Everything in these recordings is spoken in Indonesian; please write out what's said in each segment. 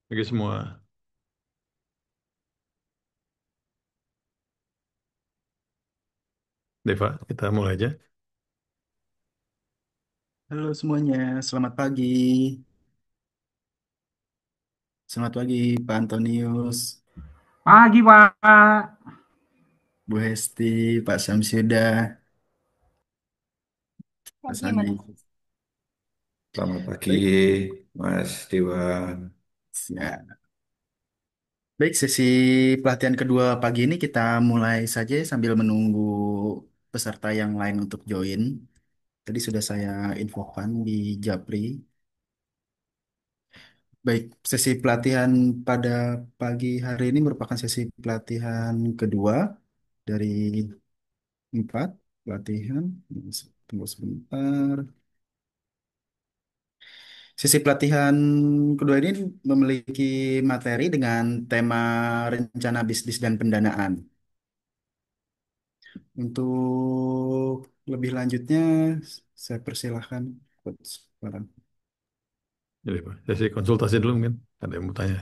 Bagi semua. Deva, kita mulai aja. Halo semuanya, selamat pagi. Selamat pagi Pak Antonius, Pagi, Pak. Bu Hesti, Pak Samsyuda, Mas Pagi, Andi. Mas. Selamat pagi, Baik, Mas Dewa. ya. Baik, sesi pelatihan kedua pagi ini kita mulai saja sambil menunggu peserta yang lain untuk join. Tadi sudah saya infokan di Japri. Baik, sesi pelatihan pada pagi hari ini merupakan sesi pelatihan kedua dari 4 pelatihan. Tunggu sebentar. Sesi pelatihan kedua ini memiliki materi dengan tema rencana bisnis dan pendanaan. Untuk lebih lanjutnya, saya persilahkan Coach Farhan. Jadi, Pak, sesi konsultasi dulu mungkin. Ada yang mau tanya.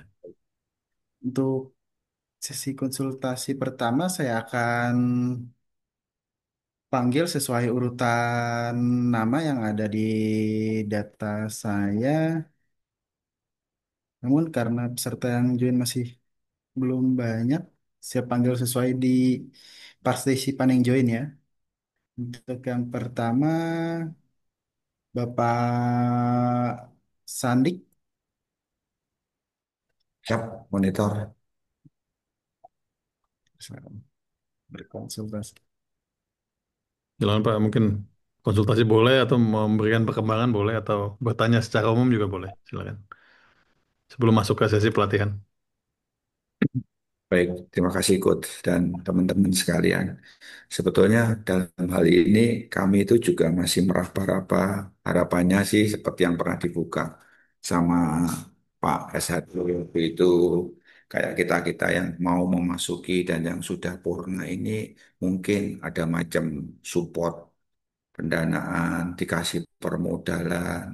Untuk sesi konsultasi pertama, saya akan panggil sesuai urutan nama yang ada di data saya. Namun karena peserta yang join masih belum banyak, saya panggil sesuai di partisipan yang join ya. Untuk yang pertama, Bapak Sandik Siap, monitor. berkonsultasi. Silakan Pak, mungkin konsultasi boleh atau memberikan perkembangan boleh atau bertanya secara umum juga boleh. Silakan. Sebelum masuk ke sesi pelatihan. Baik, terima kasih Coach dan teman-teman sekalian. Sebetulnya dalam hal ini kami itu juga masih meraba-raba, harapannya sih seperti yang pernah dibuka sama Pak SH waktu itu, kayak kita-kita yang mau memasuki dan yang sudah purna ini mungkin ada macam support pendanaan, dikasih permodalan.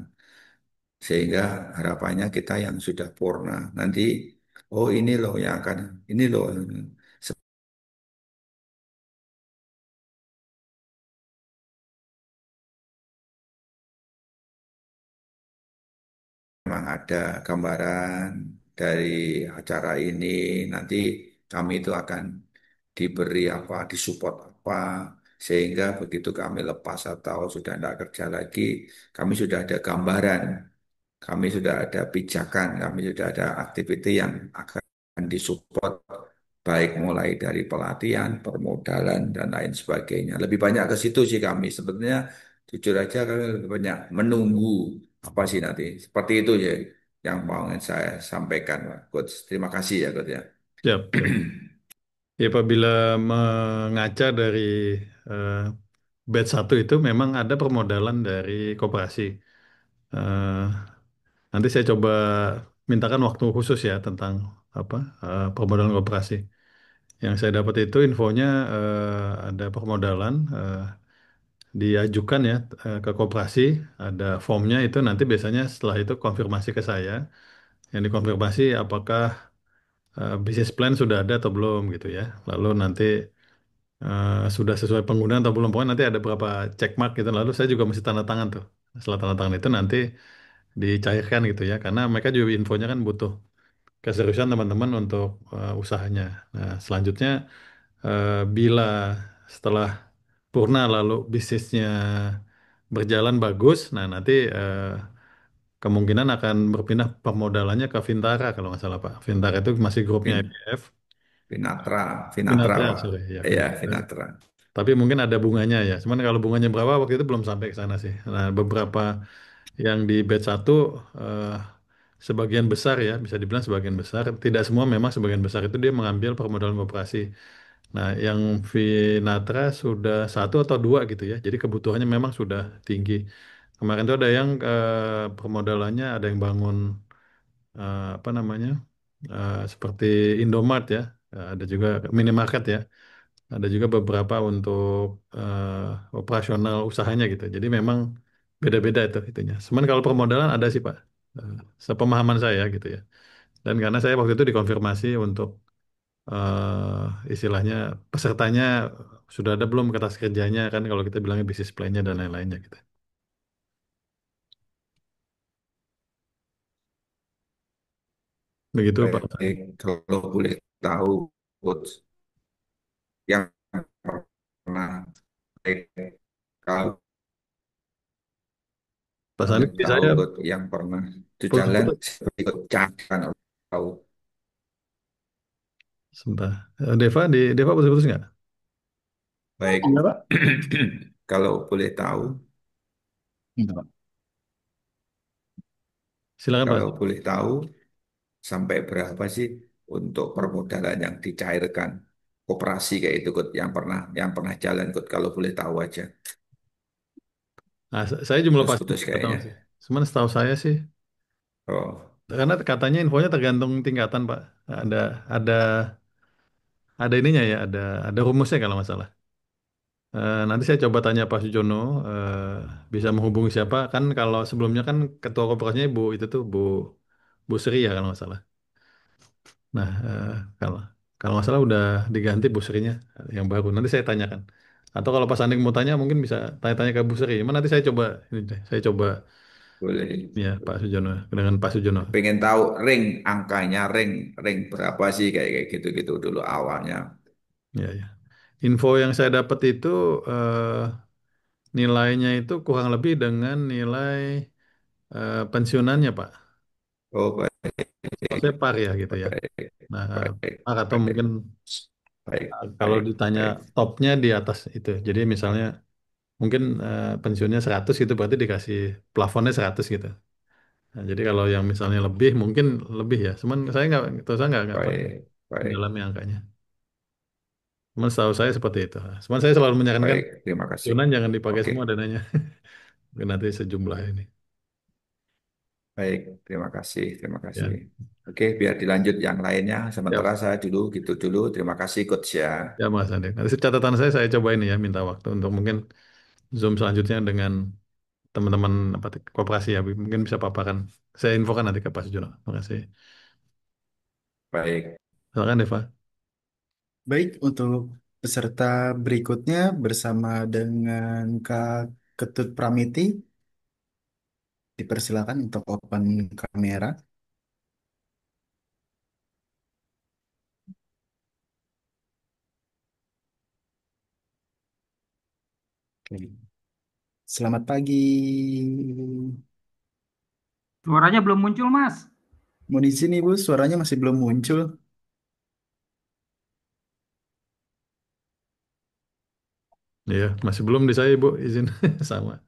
Sehingga harapannya kita yang sudah purna nanti, oh ini loh yang akan, ini loh memang ada gambaran dari acara ini, nanti kami itu akan diberi apa, disupport apa, sehingga begitu kami lepas atau sudah tidak kerja lagi, kami sudah ada gambaran, kami sudah ada pijakan, kami sudah ada aktiviti yang akan disupport, baik mulai dari pelatihan, permodalan, dan lain sebagainya. Lebih banyak ke situ sih kami. Sebetulnya jujur aja kami lebih banyak menunggu apa sih nanti. Seperti itu ya yang mau saya sampaikan, Pak Coach. Terima kasih ya, Coach ya. Siap, siap. Ya, apabila mengaca dari eh, batch 1 itu memang ada permodalan dari koperasi. Eh, Nanti saya coba mintakan waktu khusus ya tentang apa permodalan koperasi. Yang saya dapat itu infonya ada permodalan diajukan ya ke koperasi, ada formnya itu nanti biasanya setelah itu konfirmasi ke saya, yang dikonfirmasi apakah bisnis plan sudah ada atau belum gitu ya. Lalu nanti sudah sesuai penggunaan atau belum, pokoknya nanti ada beberapa check mark gitu. Lalu saya juga mesti tanda tangan tuh. Setelah tanda tangan itu nanti dicairkan gitu ya, karena mereka juga infonya kan butuh keseriusan teman-teman untuk usahanya. Nah, selanjutnya bila setelah purna lalu bisnisnya berjalan bagus, nah nanti kemungkinan akan berpindah pemodalannya ke Vintara kalau nggak salah Pak. Vintara itu masih grupnya Vin- IPF. Vinatra, Vinatra, Pak. sorry ya Iya, Vinatra. Vinatra. Tapi mungkin ada bunganya ya. Cuman kalau bunganya berapa waktu itu belum sampai ke sana sih. Nah, beberapa yang di batch 1 eh, sebagian besar ya, bisa dibilang sebagian besar, tidak semua memang sebagian besar itu dia mengambil permodalan koperasi. Nah, yang Vinatra sudah satu atau dua gitu ya. Jadi kebutuhannya memang sudah tinggi. Kemarin itu ada yang permodalannya ada yang bangun apa namanya seperti Indomart ya. Ada juga minimarket ya. Ada juga beberapa untuk operasional usahanya gitu. Jadi memang beda-beda itu itunya. Cuman kalau permodalan ada sih Pak. Eh, Sepemahaman saya gitu ya. Dan karena saya waktu itu dikonfirmasi untuk istilahnya pesertanya sudah ada belum kertas kerjanya kan kalau kita bilangnya bisnis plan-nya dan lain-lainnya gitu. Begitu Pak. Baik, kalau boleh tahu, Coach, yang pernah, baik, kalau Pak Sandi, boleh tahu, saya Coach, yang pernah itu jalan putus-putus seperti ikut cakan atau tahu. sebentar. Deva putus-putus nggak? Baik, Enggak, Pak? kalau boleh tahu, Enggak, Pak. Silakan Pak. kalau boleh tahu, sampai berapa sih untuk permodalan yang dicairkan koperasi kayak itu, Coach, yang pernah jalan, Coach, kalau boleh tahu aja. Nah, saya jumlah pasti Putus-putus nggak tahu kayaknya. sih. Cuman setahu saya sih, Oh, karena katanya infonya tergantung tingkatan Pak. Ada ada ininya ya, ada rumusnya kalau nggak salah. Nanti saya coba tanya Pak Sujono, bisa menghubungi siapa? Kan kalau sebelumnya kan ketua koperasinya Bu itu tuh Bu Sri ya kalau nggak salah. Nah, kalau kalau nggak salah udah diganti Bu Srinya yang baru. Nanti saya tanyakan. Atau kalau Pak Sandi mau tanya, mungkin bisa tanya-tanya ke Bu Sri. Cuman nanti saya coba ini deh, saya coba boleh. ya Pak Sujono dengan Pak Sujono. Pengen tahu angkanya, ring berapa sih kayak gitu-gitu dulu awalnya. Ya ya. Info yang saya dapat itu nilainya itu kurang lebih dengan nilai pensiunannya Pak. Oh, baik, Setahu saya par ya gitu ya. baik, Nah, baik, par atau baik, mungkin baik, kalau baik, ditanya baik, topnya di atas itu. Jadi misalnya mungkin pensiunnya 100 gitu berarti dikasih plafonnya 100 gitu. Nah, jadi kalau yang misalnya lebih mungkin lebih ya. Cuman saya nggak terus saya nggak pernah baik, baik, mendalami angkanya. Cuman setahu saya seperti itu. Cuman saya selalu menyarankan baik. Terima kasih. pensiunan jangan dipakai Oke, semua dananya. Mungkin nanti sejumlah ini. baik. Terima kasih, terima Ya, kasih. Oke, biar dilanjut yang lainnya. ya, Sementara saya dulu gitu dulu. Terima kasih, Coach ya. ya Mas Andi. Nanti catatan saya coba ini ya minta waktu untuk mungkin Zoom selanjutnya dengan teman-teman apa koperasi ya mungkin bisa paparan. Saya infokan nanti ke Pak Sujono. Terima kasih. Baik, Silakan Deva. Baik, untuk peserta berikutnya bersama dengan Kak Ketut Pramiti, dipersilakan untuk open kamera. Oke. Selamat pagi. Suaranya belum muncul, Mas. Mau di sini, Bu, suaranya masih belum muncul. Iya, masih belum di saya Ibu izin sama.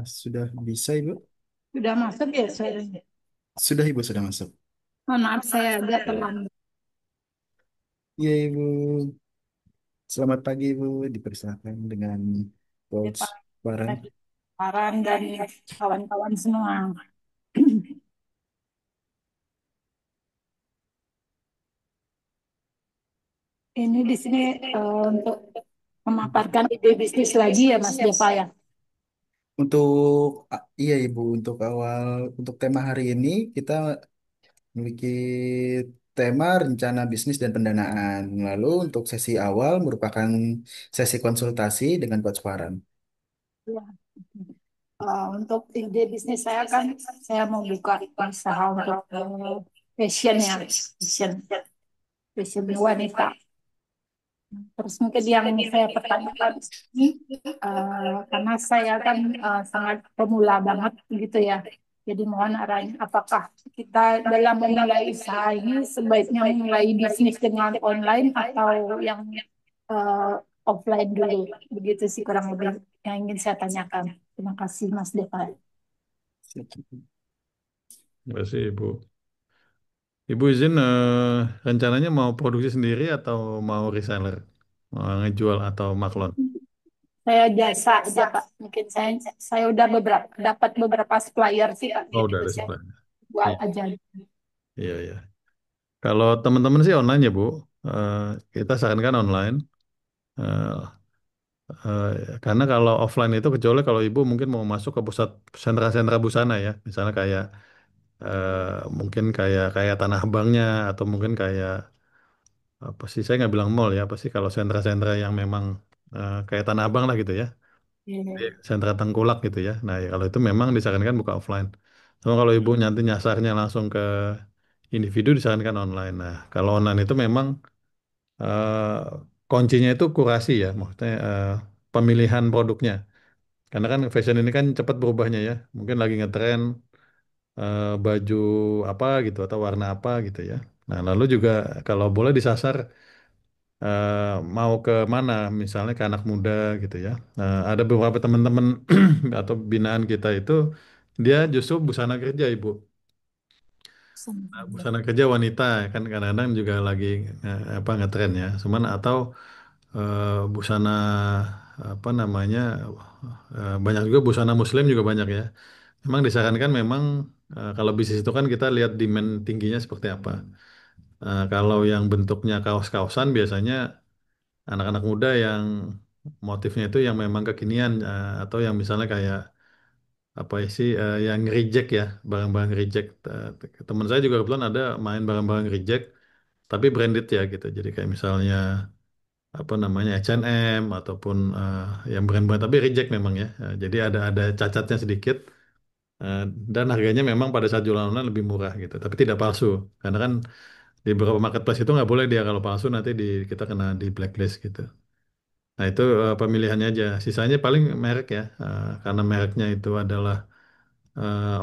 Sudah bisa, Ibu? Sudah masuk ya suaranya? Sudah, Ibu, sudah masuk. Mohon maaf saya agak terlambat. Iya, Ibu. Selamat pagi, Ibu. Dipersilakan dengan Ya, Coach Pak. Baran. Tadi Saran dan kawan-kawan semua. Ini di sini untuk memaparkan ide bisnis lagi ya Mas Deva ya. Iya, Ibu, untuk tema hari ini kita memiliki tema rencana bisnis dan pendanaan. Lalu untuk sesi awal merupakan sesi konsultasi dengan Coach Baran. Ya. Untuk ide bisnis saya kan saya mau buka usaha untuk fashion ya, fashion wanita. Terus mungkin yang saya pertanyakan ini karena saya kan sangat pemula banget gitu ya. Jadi mohon arahnya apakah kita dalam memulai usaha ini sebaiknya memulai bisnis dengan online atau yang offline dulu. Begitu sih kurang lebih yang ingin saya tanyakan. Terima kasih Mas Deva. Terima kasih Ibu. Ibu izin rencananya mau produksi sendiri atau mau reseller? Mau ngejual atau maklon? Saya jasa aja Pak. Mungkin saya udah dapat beberapa supplier sih Pak. Oh, Jadi udah ada saya supply. buat Iya, aja. iya, iya. Kalau teman-teman sih online ya Bu. Eh, kita sarankan online. Eh, eh, karena kalau offline itu kecuali kalau Ibu mungkin mau masuk ke pusat sentra-sentra busana ya. Misalnya kayak mungkin kayak Tanah Abangnya atau mungkin kayak apa sih saya nggak bilang mall ya apa sih kalau sentra-sentra yang memang kayak Tanah Abang lah gitu ya. Di Iya. sentra Tengkulak gitu ya. Nah, ya, kalau itu memang disarankan buka offline. Cuma kalau ibu nanti nyasarnya langsung ke individu disarankan online. Nah, kalau online itu memang eh, kuncinya itu kurasi ya, maksudnya pemilihan produknya. Karena kan fashion ini kan cepat berubahnya ya. Mungkin lagi ngetren baju apa gitu atau warna apa gitu ya. Nah, lalu juga kalau boleh disasar eh, mau ke mana, misalnya ke anak muda gitu ya. Ada beberapa teman-teman atau binaan kita itu dia justru busana kerja, Ibu. Nah, Sama-sama. busana kerja wanita kan kadang-kadang juga lagi apa ngetren ya. Cuman atau busana apa namanya banyak juga busana muslim juga banyak ya. Memang disarankan memang kalau bisnis itu kan kita lihat demand tingginya seperti apa. Kalau yang bentuknya kaos-kaosan biasanya anak-anak muda yang motifnya itu yang memang kekinian atau yang misalnya kayak apa sih yang reject ya barang-barang reject. Teman saya juga kebetulan ada main barang-barang reject tapi branded ya gitu. Jadi kayak misalnya apa namanya H&M ataupun yang brand-brand tapi reject memang ya. Jadi ada cacatnya sedikit eh, dan harganya memang pada saat jualan online lebih murah gitu. Tapi tidak palsu karena kan di beberapa marketplace itu nggak boleh dia kalau palsu nanti kita kena di blacklist gitu. Nah, itu pemilihannya aja. Sisanya paling merek ya. Karena mereknya itu adalah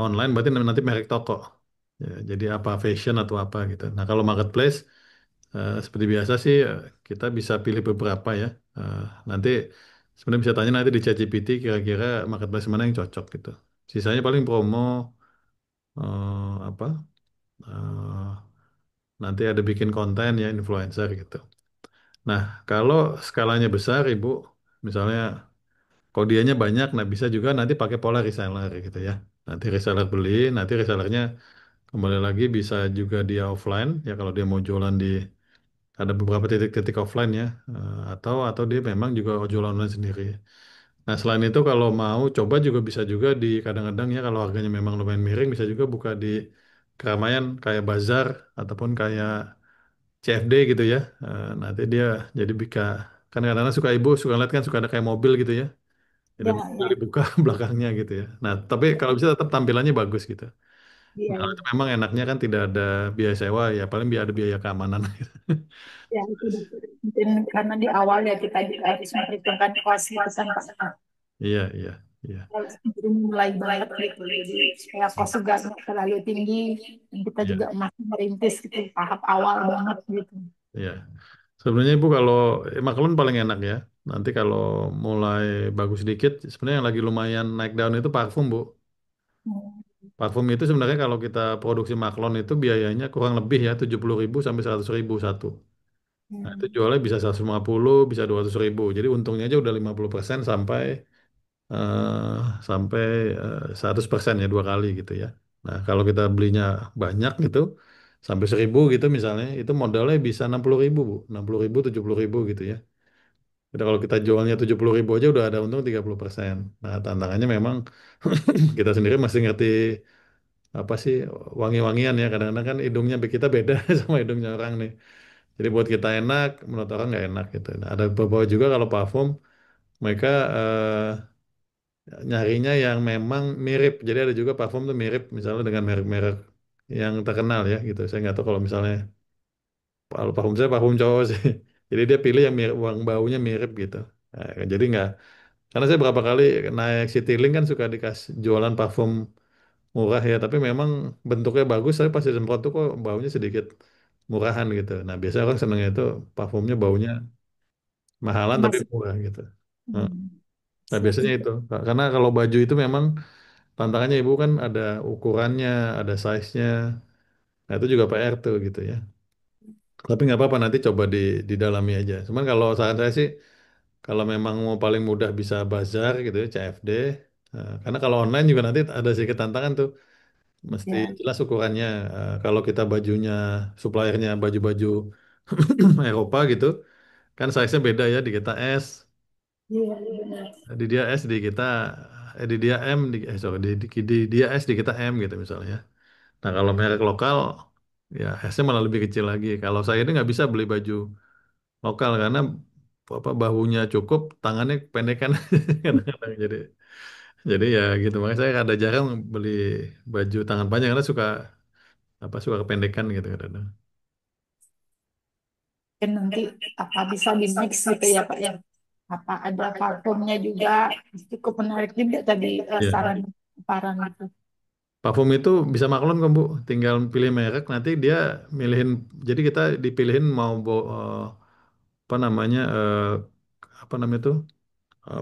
online, berarti nanti merek toko. Ya, jadi apa fashion atau apa gitu. Nah, kalau marketplace, seperti biasa sih kita bisa pilih beberapa ya. Eh, Nanti sebenarnya bisa tanya nanti di ChatGPT kira-kira marketplace mana yang cocok gitu. Sisanya paling promo, apa, eh, nanti ada bikin konten ya influencer gitu. Nah, kalau skalanya besar, Ibu, misalnya kalau dianya banyak, nah bisa juga nanti pakai pola reseller gitu ya. Nanti reseller beli, nanti resellernya kembali lagi bisa juga dia offline ya kalau dia mau jualan di ada beberapa titik-titik offline ya, atau dia memang juga jualan online sendiri. Nah selain itu kalau mau coba juga bisa juga di kadang-kadang ya kalau harganya memang lumayan miring bisa juga buka di keramaian kayak bazar ataupun kayak CFD gitu ya. Nanti dia jadi bisa kan kadang-kadang suka ibu suka lihat kan suka ada kayak mobil gitu ya. Jadi Ya, mobil ya, dibuka belakangnya gitu ya. Nah, tapi ya, kalau bisa tetap tampilannya bagus gitu. ya, Nah, ya. itu memang enaknya kan tidak ada biaya sewa ya, paling ada biaya keamanan. Ya, itu betul. Mungkin karena di awal ya kita juga harus memperhitungkan cost gitu kan Pak. Iya, iya, iya, Jadi mulai banget gitu. Jadi supaya cost juga nggak terlalu tinggi. Dan kita juga iya, masih merintis gitu tahap awal banget gitu. iya. Sebenarnya Ibu kalau maklum paling enak ya. Nanti kalau mulai bagus sedikit, sebenarnya yang lagi lumayan naik daun itu parfum, Bu. Hmm. Parfum itu sebenarnya kalau kita produksi maklon itu biayanya kurang lebih ya 70.000 sampai 100.000 satu. Nah, itu Hmm. jualnya bisa 150, bisa 200.000. Jadi untungnya aja udah 50% eh, sampai 100% ya dua kali gitu ya. Nah, kalau kita belinya banyak gitu, sampai 1.000 gitu misalnya, itu modalnya bisa 60.000, Bu. 60.000, 70.000 gitu ya. Jadi kalau kita jualnya 70.000 aja udah ada untung 30%. Nah, tantangannya memang kita sendiri masih ngerti apa sih wangi-wangian ya. Kadang-kadang kan hidungnya kita beda sama hidungnya orang nih. Jadi buat kita enak, menurut orang nggak enak gitu. Nah, ada beberapa juga kalau parfum, mereka nyarinya yang memang mirip. Jadi ada juga parfum tuh mirip misalnya dengan merek-merek yang terkenal ya gitu. Saya nggak tahu kalau misalnya kalau parfum saya parfum cowok sih. Jadi dia pilih yang mirip, uang baunya mirip gitu. Nah, jadi nggak, karena saya berapa kali naik Citylink kan suka dikasih jualan parfum murah ya, tapi memang bentuknya bagus, tapi pas disemprot tuh kok baunya sedikit murahan gitu. Nah biasanya orang senengnya itu parfumnya baunya mahalan tapi Masih. murah gitu. Nah, Hmm. nah, Siap, biasanya siap. itu. Karena kalau baju itu memang tantangannya ibu kan ada ukurannya, ada size-nya. Nah itu juga PR tuh gitu ya. Tapi nggak apa-apa nanti coba didalami aja. Cuman kalau saran saya sih, kalau memang mau paling mudah bisa bazar gitu ya, CFD. Nah, karena kalau online juga nanti ada sedikit tantangan tuh. Mesti Ya, jelas ukurannya. Kalau kita bajunya, suppliernya baju-baju Eropa gitu, kan size-nya beda ya. Di kita S, iya benar. di dia S, di kita, di dia M, sorry, di dia S, di kita M gitu misalnya. Nah kalau merek lokal, ya S-nya malah lebih kecil lagi. Kalau saya ini nggak bisa beli baju lokal karena apa bahunya cukup, tangannya pendekan kadang-kadang. Jadi ya gitu. Makanya saya ada jarang beli baju tangan panjang karena suka kependekan gitu kadang-kadang. Mungkin nanti apa bisa di mix gitu ya Pak ya. Apa ada parfumnya juga cukup menarik juga tadi Ya. saran paparan itu. Parfum itu bisa maklum kan Bu, tinggal pilih merek nanti dia milihin. Jadi kita dipilihin mau apa namanya apa namanya itu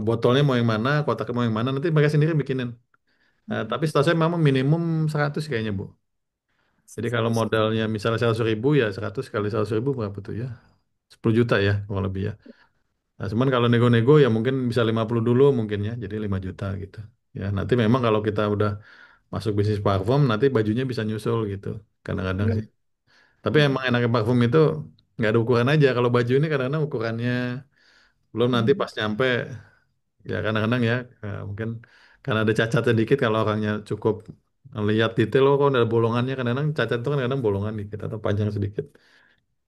botolnya mau yang mana, kotaknya mau yang mana nanti mereka sendiri bikinin. Tapi setahu saya memang minimum 100 kayaknya Bu. Jadi kalau modalnya misalnya 100.000 ya 100 kali 100.000 berapa tuh ya? 10 juta ya kurang lebih ya. Nah, cuman kalau nego-nego ya mungkin bisa 50 dulu mungkin ya, jadi 5 juta gitu. Ya, nanti memang kalau kita udah masuk bisnis parfum, nanti bajunya bisa nyusul gitu. Kadang-kadang sih. Tapi emang enaknya parfum itu nggak ada ukuran aja. Kalau baju ini kadang-kadang ukurannya belum nanti pas nyampe, ya kadang-kadang ya mungkin karena ada cacatnya dikit kalau orangnya cukup lihat detail, oh kok ada bolongannya kadang-kadang cacat itu kan kadang bolongan dikit atau panjang sedikit.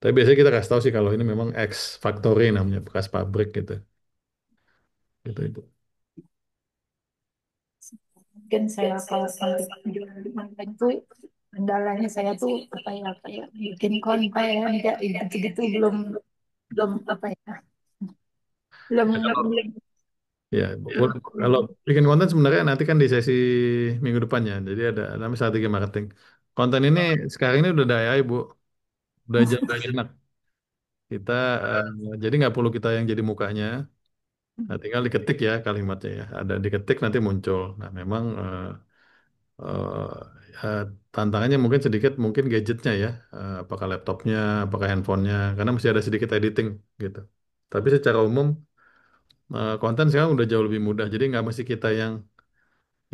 Tapi biasanya kita kasih tahu sih kalau ini memang X factory namanya bekas pabrik gitu. Gitu itu. Mungkin saya kalau untuk jualan di online tuh kendalanya saya tuh apa ya kayak bikin konten kayak gitu-gitu belum belum apa ya belum Ya, kalau belum Ya, kalau bikin konten sebenarnya nanti kan di sesi minggu depannya. Jadi ada namanya strategi marketing. Konten ini sekarang ini udah ada AI, Bu. Udah jauh lebih enak. Kita jadi nggak perlu kita yang jadi mukanya. Nah, tinggal diketik ya kalimatnya ya. Ada diketik nanti muncul. Nah, memang eh, ya, tantangannya mungkin sedikit mungkin gadgetnya ya. Apakah laptopnya, apakah handphonenya. Karena masih ada sedikit editing gitu. Tapi secara umum konten sekarang udah jauh lebih mudah. Jadi nggak mesti kita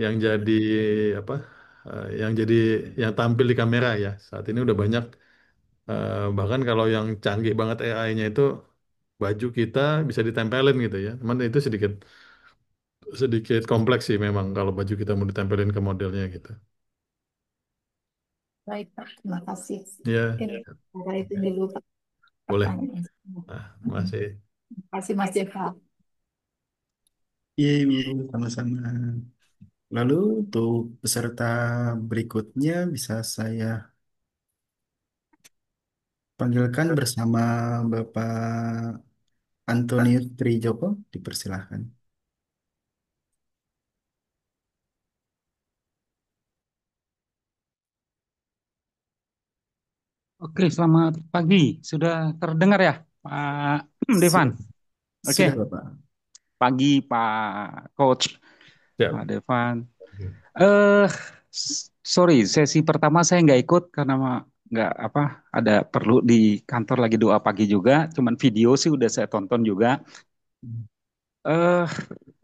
yang jadi apa yang jadi yang tampil di kamera ya saat ini udah banyak bahkan kalau yang canggih banget AI-nya itu baju kita bisa ditempelin gitu ya cuman itu sedikit sedikit kompleks sih memang kalau baju kita mau ditempelin ke modelnya gitu baik Pak. Terima kasih. ya Ini cara itu dulu Pak boleh pertanyaan. nah masih Terima kasih Mas Jeka. Iya, Ibu, sama-sama. Lalu untuk peserta berikutnya bisa saya panggilkan bersama Bapak Antonius Trijoko, dipersilahkan. Oke, selamat pagi. Sudah terdengar ya, Pak Devan? Sudah, Oke, sudah Bapak. pagi Pak Coach, Pak siap. Devan. Eh, Sorry, sesi pertama saya nggak ikut karena nggak apa, ada perlu di kantor lagi doa pagi juga. Cuman video sih udah saya tonton juga. Eh,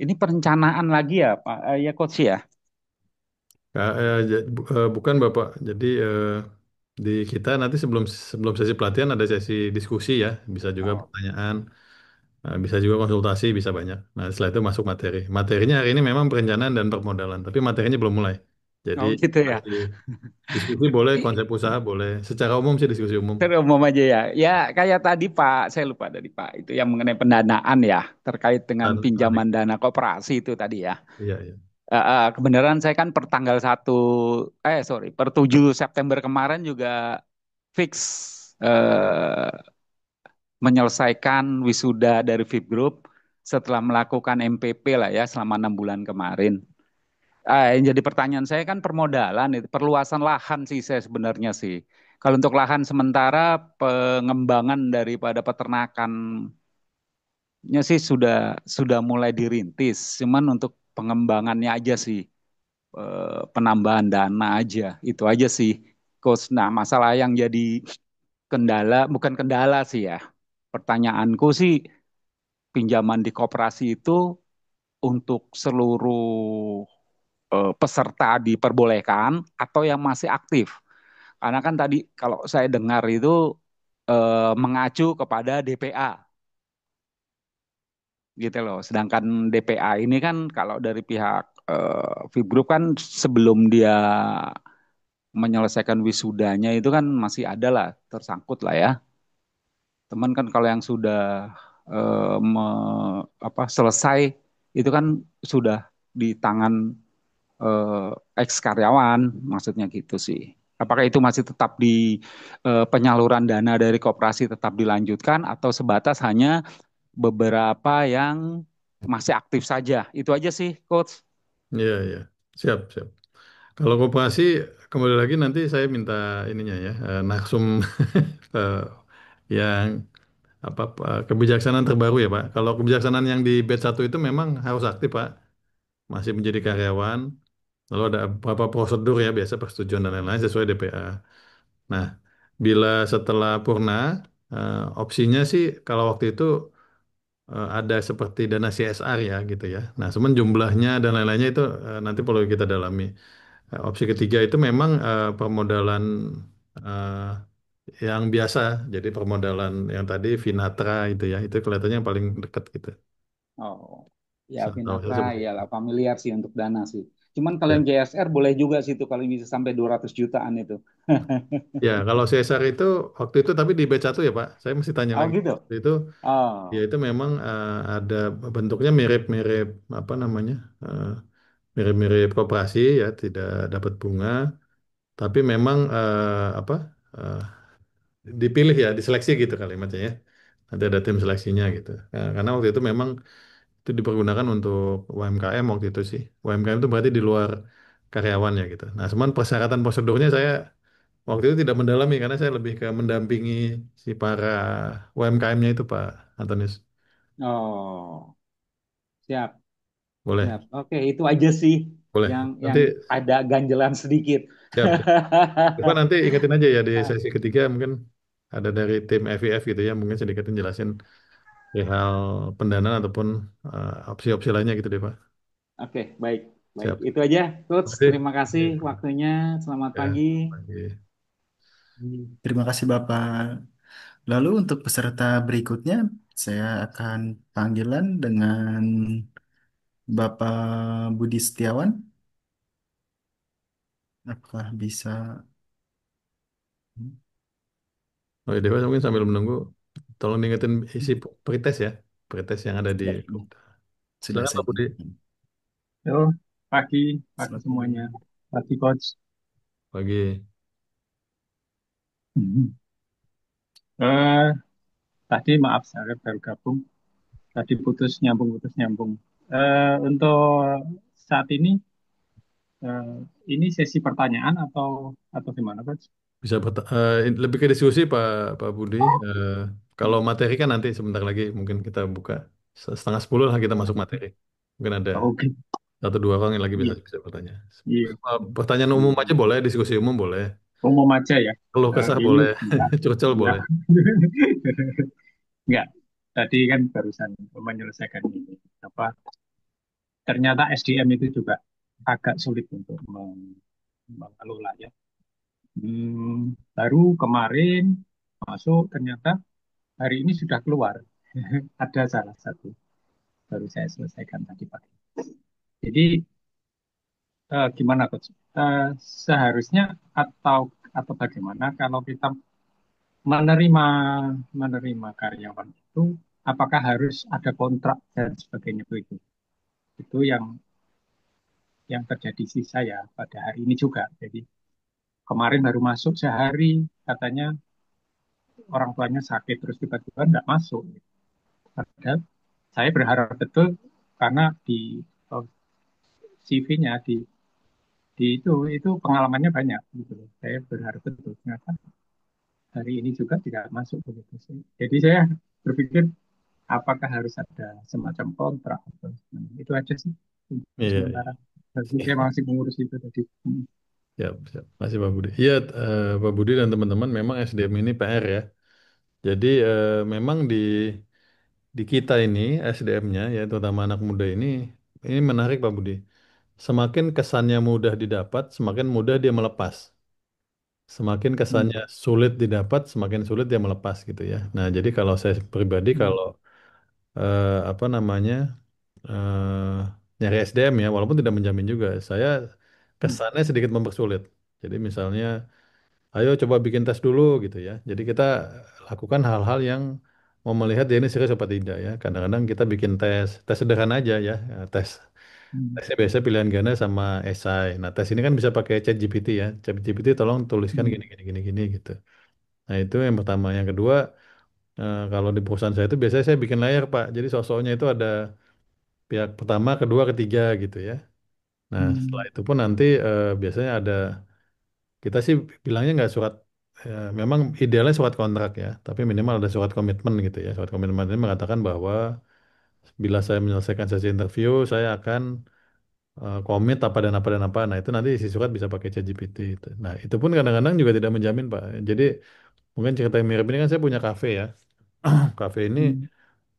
ini perencanaan lagi ya, Pak, ya Coach ya. Bukan Bapak jadi di kita nanti sebelum sebelum sesi pelatihan ada sesi diskusi ya bisa juga Oh, pertanyaan. Bisa juga konsultasi, bisa banyak. Nah, setelah itu masuk materi. Materinya hari ini memang perencanaan dan permodalan, tapi materinya belum mulai. Jadi oh gitu ya. masih diskusi boleh, konsep usaha boleh. Secara umum sih diskusi umum. Terus umum aja ya. Ya kayak tadi Pak, saya lupa tadi Pak, itu yang mengenai pendanaan ya, terkait dengan Tarik. pinjaman dana koperasi itu tadi ya. Iya, iya. Kebenaran saya kan per tanggal 1, per 7 September kemarin juga fix eh, menyelesaikan wisuda dari VIP Group setelah melakukan MPP lah ya selama 6 bulan kemarin. Yang jadi pertanyaan saya kan permodalan itu perluasan lahan sih saya sebenarnya sih. Kalau untuk lahan sementara pengembangan daripada peternakan Ya sih sudah mulai dirintis, cuman untuk pengembangannya aja sih, penambahan dana aja, itu aja sih, Coach. Nah, masalah yang jadi kendala, bukan kendala sih ya. Pertanyaanku sih, pinjaman di koperasi itu untuk seluruh peserta diperbolehkan atau yang masih aktif? Karena kan tadi kalau saya dengar itu mengacu kepada DPA gitu loh. Sedangkan DPA ini kan kalau dari pihak Fibgroup kan sebelum dia menyelesaikan wisudanya itu kan masih ada lah tersangkut lah ya. Teman kan kalau yang sudah selesai itu kan sudah di tangan eh, ex karyawan, maksudnya gitu sih. Apakah itu masih tetap di penyaluran dana dari koperasi tetap dilanjutkan atau sebatas hanya beberapa yang masih aktif saja? Itu aja sih, Coach. Iya, iya. Siap, siap. Kalau koperasi, kembali lagi nanti saya minta ininya ya, narsum eh, yang kebijaksanaan terbaru ya Pak. Kalau kebijaksanaan yang di batch 1 itu memang harus aktif Pak, masih menjadi karyawan. Lalu ada beberapa prosedur ya, biasa persetujuan dan lain-lain sesuai DPA. Nah, bila setelah purna, opsinya sih kalau waktu itu ada seperti dana CSR ya gitu ya. Nah, cuman jumlahnya dan lain-lainnya itu nanti perlu kita dalami. Opsi ketiga itu memang permodalan eh, yang biasa, jadi permodalan yang tadi Vinatra itu ya, itu kelihatannya yang paling dekat gitu. Oh, ya Setahu saya Vinatra seperti ya itu. lah familiar sih untuk dana sih. Cuman kalau Ya. yang JSR boleh juga sih itu kalau bisa sampai 200 jutaan itu. Ya, kalau CSR itu waktu itu tapi di batch 1 ya Pak, saya mesti tanya Oh lagi. gitu. Waktu itu ya Oh, itu memang ada bentuknya mirip-mirip apa namanya? eh, mirip-mirip koperasi ya, tidak dapat bunga, tapi memang eh, dipilih ya, diseleksi gitu kalimatnya ya. Nanti ada tim seleksinya gitu. Nah, karena waktu itu memang itu dipergunakan untuk UMKM waktu itu sih. UMKM itu berarti di luar karyawan ya gitu. Nah, cuman persyaratan prosedurnya saya waktu itu tidak mendalami karena saya lebih ke mendampingi si para UMKM-nya itu Pak Antonius. oh, siap, Boleh, siap. Oke, itu aja sih boleh. yang Nanti ada ganjelan sedikit. siap, siap. Coba nanti ingetin aja ya di sesi ketiga mungkin ada dari tim FIF gitu ya, mungkin sedikit menjelasin hal pendanaan ataupun opsi-opsi lainnya gitu deh Pak. Oke, baik, baik. Siap. Itu aja, Coach. Oke. Terima kasih Oke. waktunya. Selamat Ya, pagi. pagi. Terima kasih Bapak. Lalu untuk peserta berikutnya, saya akan panggilan dengan Bapak Budi Setiawan. Apakah bisa? Oh ya Dewa mungkin sambil menunggu, tolong diingetin isi pretest ya, pretest yang ada di Ya, komputer. sudah Silakan saya Pak Budi. tunjukkan. Halo, pagi, pagi Selamat pagi. semuanya. Pagi, Coach. Pagi. Mhm. Eh, Tadi maaf, saya baru gabung. Tadi putus nyambung, putus nyambung. Untuk saat eh, ini sesi pertanyaan atau gimana, Coach? Bisa lebih ke diskusi Pak Budi. Eh, Kalau materi kan nanti sebentar lagi mungkin kita buka setengah 10 lah kita masuk materi. Mungkin ada Oke, satu dua orang yang lagi bisa iya, bisa bertanya. iya, Pertanyaan umum iya. aja boleh, diskusi umum boleh, Umum aja ya. keluh kesah Ini boleh, enggak, curcol enggak, boleh. enggak. Tadi kan barusan menyelesaikan ini. Apa? Ternyata SDM itu juga agak sulit untuk mengelola ya. Baru kemarin masuk ternyata hari ini sudah keluar. Ada salah satu baru saya selesaikan tadi pagi. Jadi gimana coach? Seharusnya atau atau bagaimana kalau kita menerima menerima karyawan itu apakah harus ada kontrak dan sebagainya begitu? Itu yang terjadi sih saya pada hari ini juga. Jadi kemarin baru masuk sehari katanya orang tuanya sakit terus tiba-tiba nggak masuk. Padahal saya berharap betul karena di CV-nya di itu pengalamannya banyak gitu loh. Saya berharap betul ternyata hari ini juga tidak masuk begitu sih. Jadi saya berpikir apakah harus ada semacam kontrak atau itu aja sih untuk Iya, sementara. iya. Jadi saya masih mengurus itu tadi. Siap, siap. Masih Pak Budi. Iya, Pak Budi dan teman-teman, memang SDM ini PR ya. Jadi memang di kita ini SDM-nya ya, terutama anak muda ini menarik Pak Budi. Semakin kesannya mudah didapat, semakin mudah dia melepas. Semakin kesannya Hmm. sulit didapat, semakin sulit dia melepas gitu ya. Nah, jadi kalau saya pribadi Hmm. kalau apa namanya nyari SDM ya, walaupun tidak menjamin juga, saya Hmm. kesannya sedikit mempersulit. Jadi misalnya, ayo coba bikin tes dulu gitu ya. Jadi kita lakukan hal-hal yang mau melihat dia ini serius apa tidak ya. Kadang-kadang kita bikin tes, tes sederhana aja ya. Tes Hmm. tesnya biasa pilihan ganda sama esai. Nah, tes ini kan bisa pakai ChatGPT ya. ChatGPT tolong tuliskan Hmm. gini gini gini gini gitu. Nah, itu yang pertama. Yang kedua, kalau di perusahaan saya itu biasanya saya bikin layar, Pak. Jadi sosoknya itu ada pihak pertama, kedua, ketiga gitu ya. Nah, setelah Hmm. itu pun nanti biasanya ada, kita sih bilangnya nggak surat, memang idealnya surat kontrak ya, tapi minimal ada surat komitmen gitu ya. Surat komitmen ini mengatakan bahwa bila saya menyelesaikan sesi interview, saya akan komit apa dan apa dan apa. Nah, itu nanti isi surat bisa pakai ChatGPT itu. Nah, itu pun kadang-kadang juga tidak menjamin, Pak. Jadi mungkin cerita yang mirip ini kan saya punya kafe ya. Kafe ini Hmm.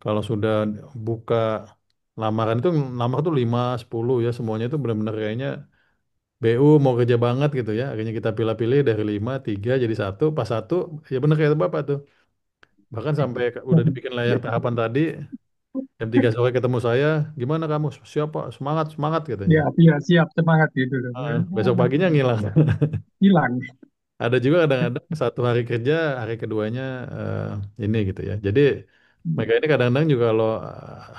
kalau sudah buka lamaran itu, lamar tuh 5 10 ya, semuanya itu benar-benar kayaknya BU mau kerja banget gitu ya. Akhirnya kita pilih-pilih dari 5 3 jadi satu, pas satu ya benar kayak Bapak tuh. Bahkan sampai udah dibikin layar tahapan tadi, jam 3 sore ketemu saya, gimana kamu? Siapa? Semangat, semangat katanya. Ya, ya siap semangat gitu loh. Besok paginya ngilang. Hilang. Ada juga kadang-kadang satu hari kerja, hari keduanya ini gitu ya. Jadi Hmm. mereka ini kadang-kadang juga kalau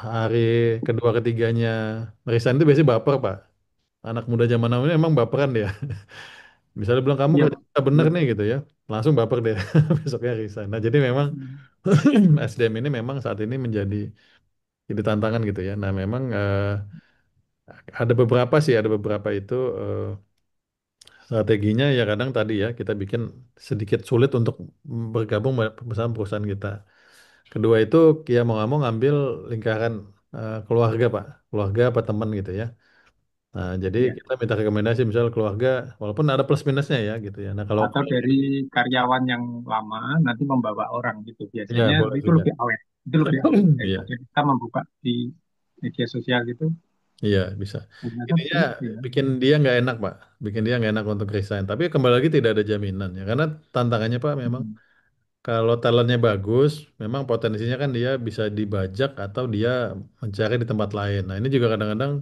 hari kedua ketiganya resign itu biasanya baper, Pak. Anak muda zaman now ini emang baperan dia. Misalnya bilang kamu Yap. kerja nggak bener Yap. nih gitu ya, langsung baper dia besoknya resign. Nah jadi memang Hmm. SDM ini memang saat ini jadi tantangan gitu ya. Nah memang ada beberapa sih, ada beberapa itu strateginya ya, kadang tadi ya kita bikin sedikit sulit untuk bergabung bersama perusahaan kita. Kedua itu ya mau nggak mau ngambil lingkaran keluarga Pak, keluarga apa teman gitu ya. Nah jadi Ya. kita minta rekomendasi misal keluarga, walaupun ada plus minusnya ya gitu ya. Nah kalau Atau dari karyawan yang lama nanti membawa orang gitu. ya Biasanya boleh itu juga. lebih awet. Itu lebih awet Iya, daripada kita membuka di media sosial gitu. iya bisa. Ternyata Intinya begitu ya. bikin dia nggak enak Pak, bikin dia nggak enak untuk resign. Tapi kembali lagi tidak ada jaminan ya, karena tantangannya Pak memang Hmm. kalau talentnya bagus, memang potensinya kan dia bisa dibajak atau dia mencari di tempat lain. Nah ini juga kadang-kadang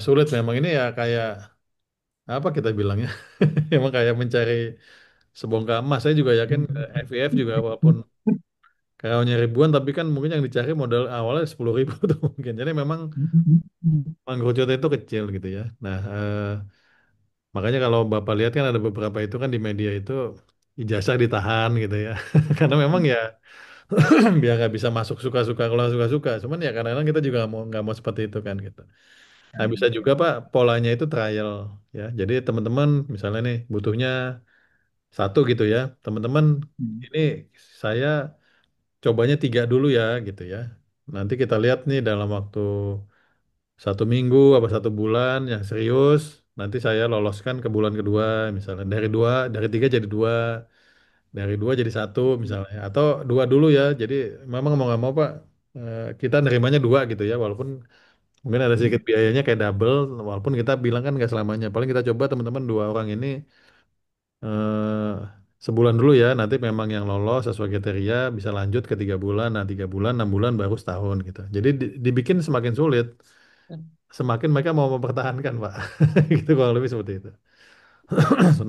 sulit memang, ini ya kayak apa kita bilangnya, emang kayak mencari sebongkah emas. Saya juga yakin FIF juga walaupun karyawannya ribuan, tapi kan mungkin yang dicari modal awalnya 10.000 tuh mungkin. Jadi memang mangkocot itu kecil gitu ya. Nah, makanya kalau Bapak lihat kan ada beberapa itu kan di media itu ijazah ditahan gitu ya. Karena memang ya biar nggak bisa masuk suka-suka keluar suka-suka. Cuman ya kadang-kadang kita juga nggak mau seperti itu kan gitu. Nah, bisa juga Pak polanya itu trial ya. Jadi teman-teman misalnya nih butuhnya satu gitu ya. Teman-teman ini saya cobanya tiga dulu ya gitu ya. Nanti kita lihat nih dalam waktu 1 minggu apa 1 bulan yang serius. Nanti saya loloskan ke bulan kedua misalnya, dari dua, dari tiga jadi dua, dari dua jadi satu misalnya, atau dua dulu ya. Jadi memang mau nggak mau Pak, kita nerimanya dua gitu ya, walaupun mungkin ada sedikit biayanya kayak double, walaupun kita bilang kan nggak selamanya. Paling kita coba teman-teman dua orang ini eh, sebulan dulu ya. Nanti memang yang lolos sesuai kriteria bisa lanjut ke 3 bulan. Nah 3 bulan, 6 bulan baru setahun gitu. Jadi dibikin semakin sulit, semakin mereka mau mempertahankan Pak. Gitu kalau lebih seperti itu.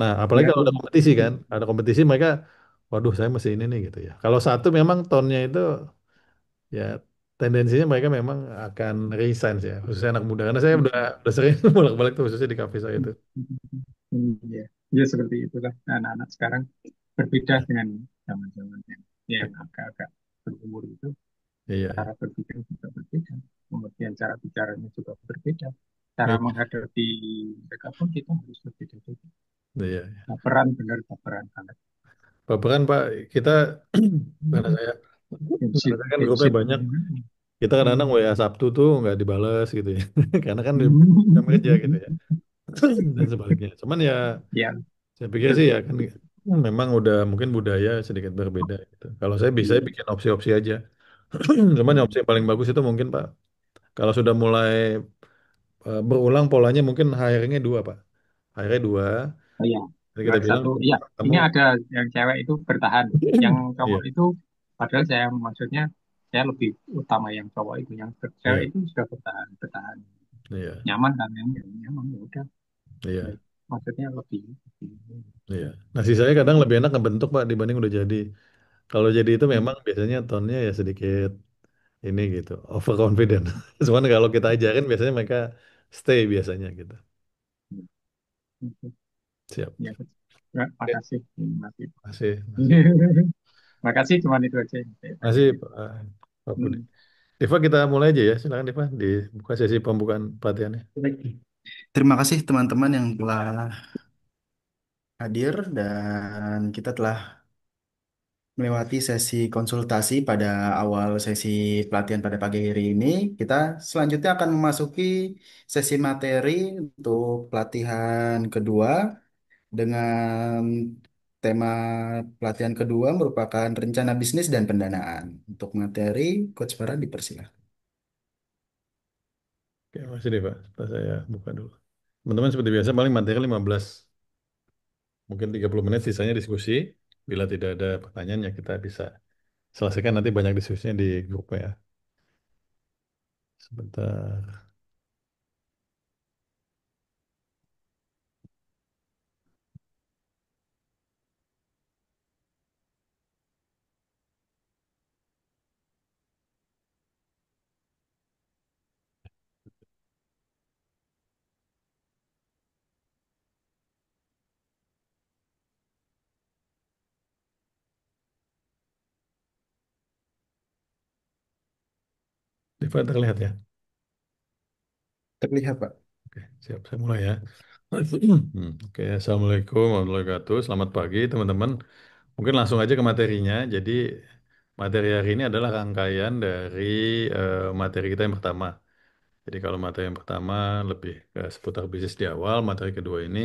Nah apalagi Ya, kalau ada kompetisi kan, ada kompetisi mereka, waduh saya mesti ini nih gitu ya. Kalau satu memang tonnya itu ya tendensinya mereka memang akan resign sih ya, khususnya anak muda. Karena saya udah sering bolak-balik tuh khususnya di kafe saya itu. ya, ya seperti itulah anak-anak sekarang berbeda dengan zaman-zaman yang agak-agak berumur itu. Iya, iya, Cara berpikir juga berbeda, kemudian cara bicaranya juga berbeda, cara iya, menghadapi mereka pun kita harus berbeda juga. iya. Baperan benar baperan banget. Baperan Pak, kita karena saya Sip, Karena kan sip, grupnya sip. banyak. Kita kadang-kadang WA Sabtu tuh nggak dibales gitu ya. Karena kan di jam kerja gitu ya. Dan sebaliknya. Cuman ya Ya, saya pikir sih ya kan memang udah mungkin budaya sedikit berbeda gitu. Kalau saya bisa bikin opsi-opsi aja. Cuman yang opsi yang paling bagus itu mungkin Pak. Kalau sudah mulai berulang polanya mungkin hiringnya dua Pak. Hiringnya dua. oh ya. Jadi kita Juara bilang satu. Iya, kamu ini ada yang cewek itu bertahan. Yang cowok iya itu, padahal saya maksudnya saya lebih utama yang cowok itu. Yang cewek iya itu sudah bertahan, bertahan. iya Nyaman kan, yang nyaman ya udah. iya Baik. Maksudnya lebih. iya. Nasi saya kadang lebih enak ngebentuk Pak dibanding udah jadi. Kalau jadi itu Hmm. memang biasanya tonnya ya sedikit ini gitu, overconfident. Cuman kalau kita ajarin biasanya mereka stay biasanya gitu. Siap. Ya, terima Oke, kasih. Terima kasih. masih, masih, Makasih, cuman itu aja. Tadi. masih Pak Budi. Hmm. Deva kita mulai aja ya, silakan Deva dibuka sesi pembukaan pelatihannya. Baik. Terima kasih teman-teman yang telah hadir dan kita telah melewati sesi konsultasi pada awal sesi pelatihan pada pagi hari ini. Kita selanjutnya akan memasuki sesi materi untuk pelatihan kedua dengan tema pelatihan kedua merupakan rencana bisnis dan pendanaan. Untuk materi, Coach Farah dipersilakan. Oke, masih Deva. Setelah saya buka dulu. Teman-teman seperti biasa paling materi 15, mungkin 30 menit sisanya diskusi. Bila tidak ada pertanyaan ya kita bisa selesaikan nanti banyak diskusinya di grup ya. Sebentar. Deva terlihat ya. Terlihat, Pak. Oke, siap. Saya mulai ya. Oke, Assalamualaikum warahmatullahi wabarakatuh. Selamat pagi, teman-teman. Mungkin langsung aja ke materinya. Jadi, materi hari ini adalah rangkaian dari materi kita yang pertama. Jadi, kalau materi yang pertama lebih ke seputar bisnis di awal, materi kedua ini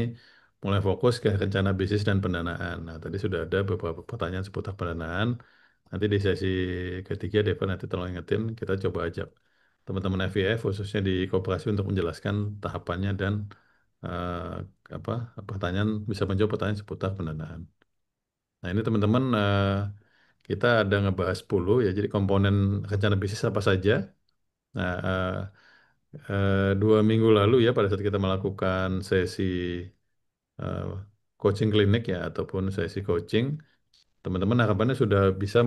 mulai fokus ke rencana bisnis dan pendanaan. Nah, tadi sudah ada beberapa pertanyaan seputar pendanaan. Nanti di sesi ketiga, Deva nanti tolong ingetin, kita coba ajak teman-teman FIF khususnya di koperasi untuk menjelaskan tahapannya dan apa pertanyaan bisa menjawab pertanyaan seputar pendanaan. Nah ini teman-teman kita ada ngebahas 10 ya jadi komponen rencana bisnis apa saja. Nah 2 minggu lalu ya pada saat kita melakukan sesi eh, coaching klinik ya ataupun sesi coaching teman-teman harapannya sudah bisa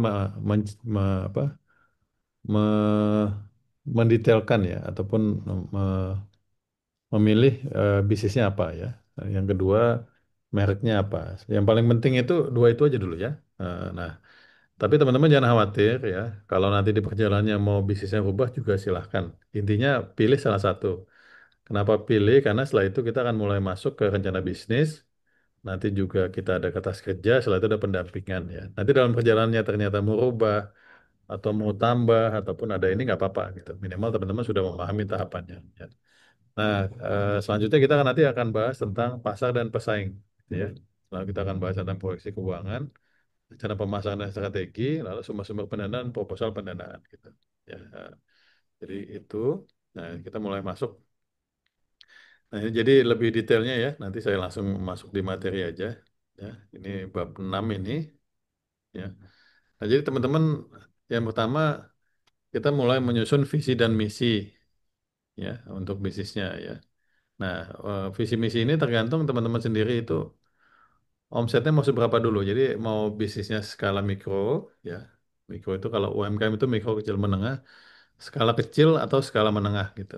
apa, me- mendetailkan ya ataupun memilih bisnisnya apa ya. Yang kedua mereknya apa. Yang paling penting itu dua itu aja dulu ya. Nah, tapi teman-teman jangan khawatir ya. Kalau nanti di perjalanannya mau bisnisnya rubah juga silahkan. Intinya pilih salah satu. Kenapa pilih? Karena setelah itu kita akan mulai masuk ke rencana bisnis. Nanti juga kita ada kertas kerja, setelah itu ada pendampingan ya. Nanti dalam perjalanannya ternyata mau rubah atau mau tambah ataupun ada ini nggak apa-apa gitu. Minimal teman-teman sudah memahami tahapannya. Ya. Nah, selanjutnya kita nanti akan bahas tentang pasar dan pesaing, gitu ya. Lalu kita akan bahas tentang proyeksi keuangan, rencana pemasaran dan strategi, lalu sumber-sumber pendanaan, proposal pendanaan, gitu. Ya, jadi itu. Nah, kita mulai masuk. Nah, ini jadi lebih detailnya ya. Nanti saya langsung masuk di materi aja. Ya, ini bab 6 ini. Ya. Nah, jadi teman-teman, yang pertama kita mulai menyusun visi dan misi ya untuk bisnisnya ya. Nah, visi misi ini tergantung teman-teman sendiri itu omsetnya mau seberapa dulu. Jadi mau bisnisnya skala mikro, ya. Mikro itu kalau UMKM itu mikro kecil menengah, skala kecil atau skala menengah gitu.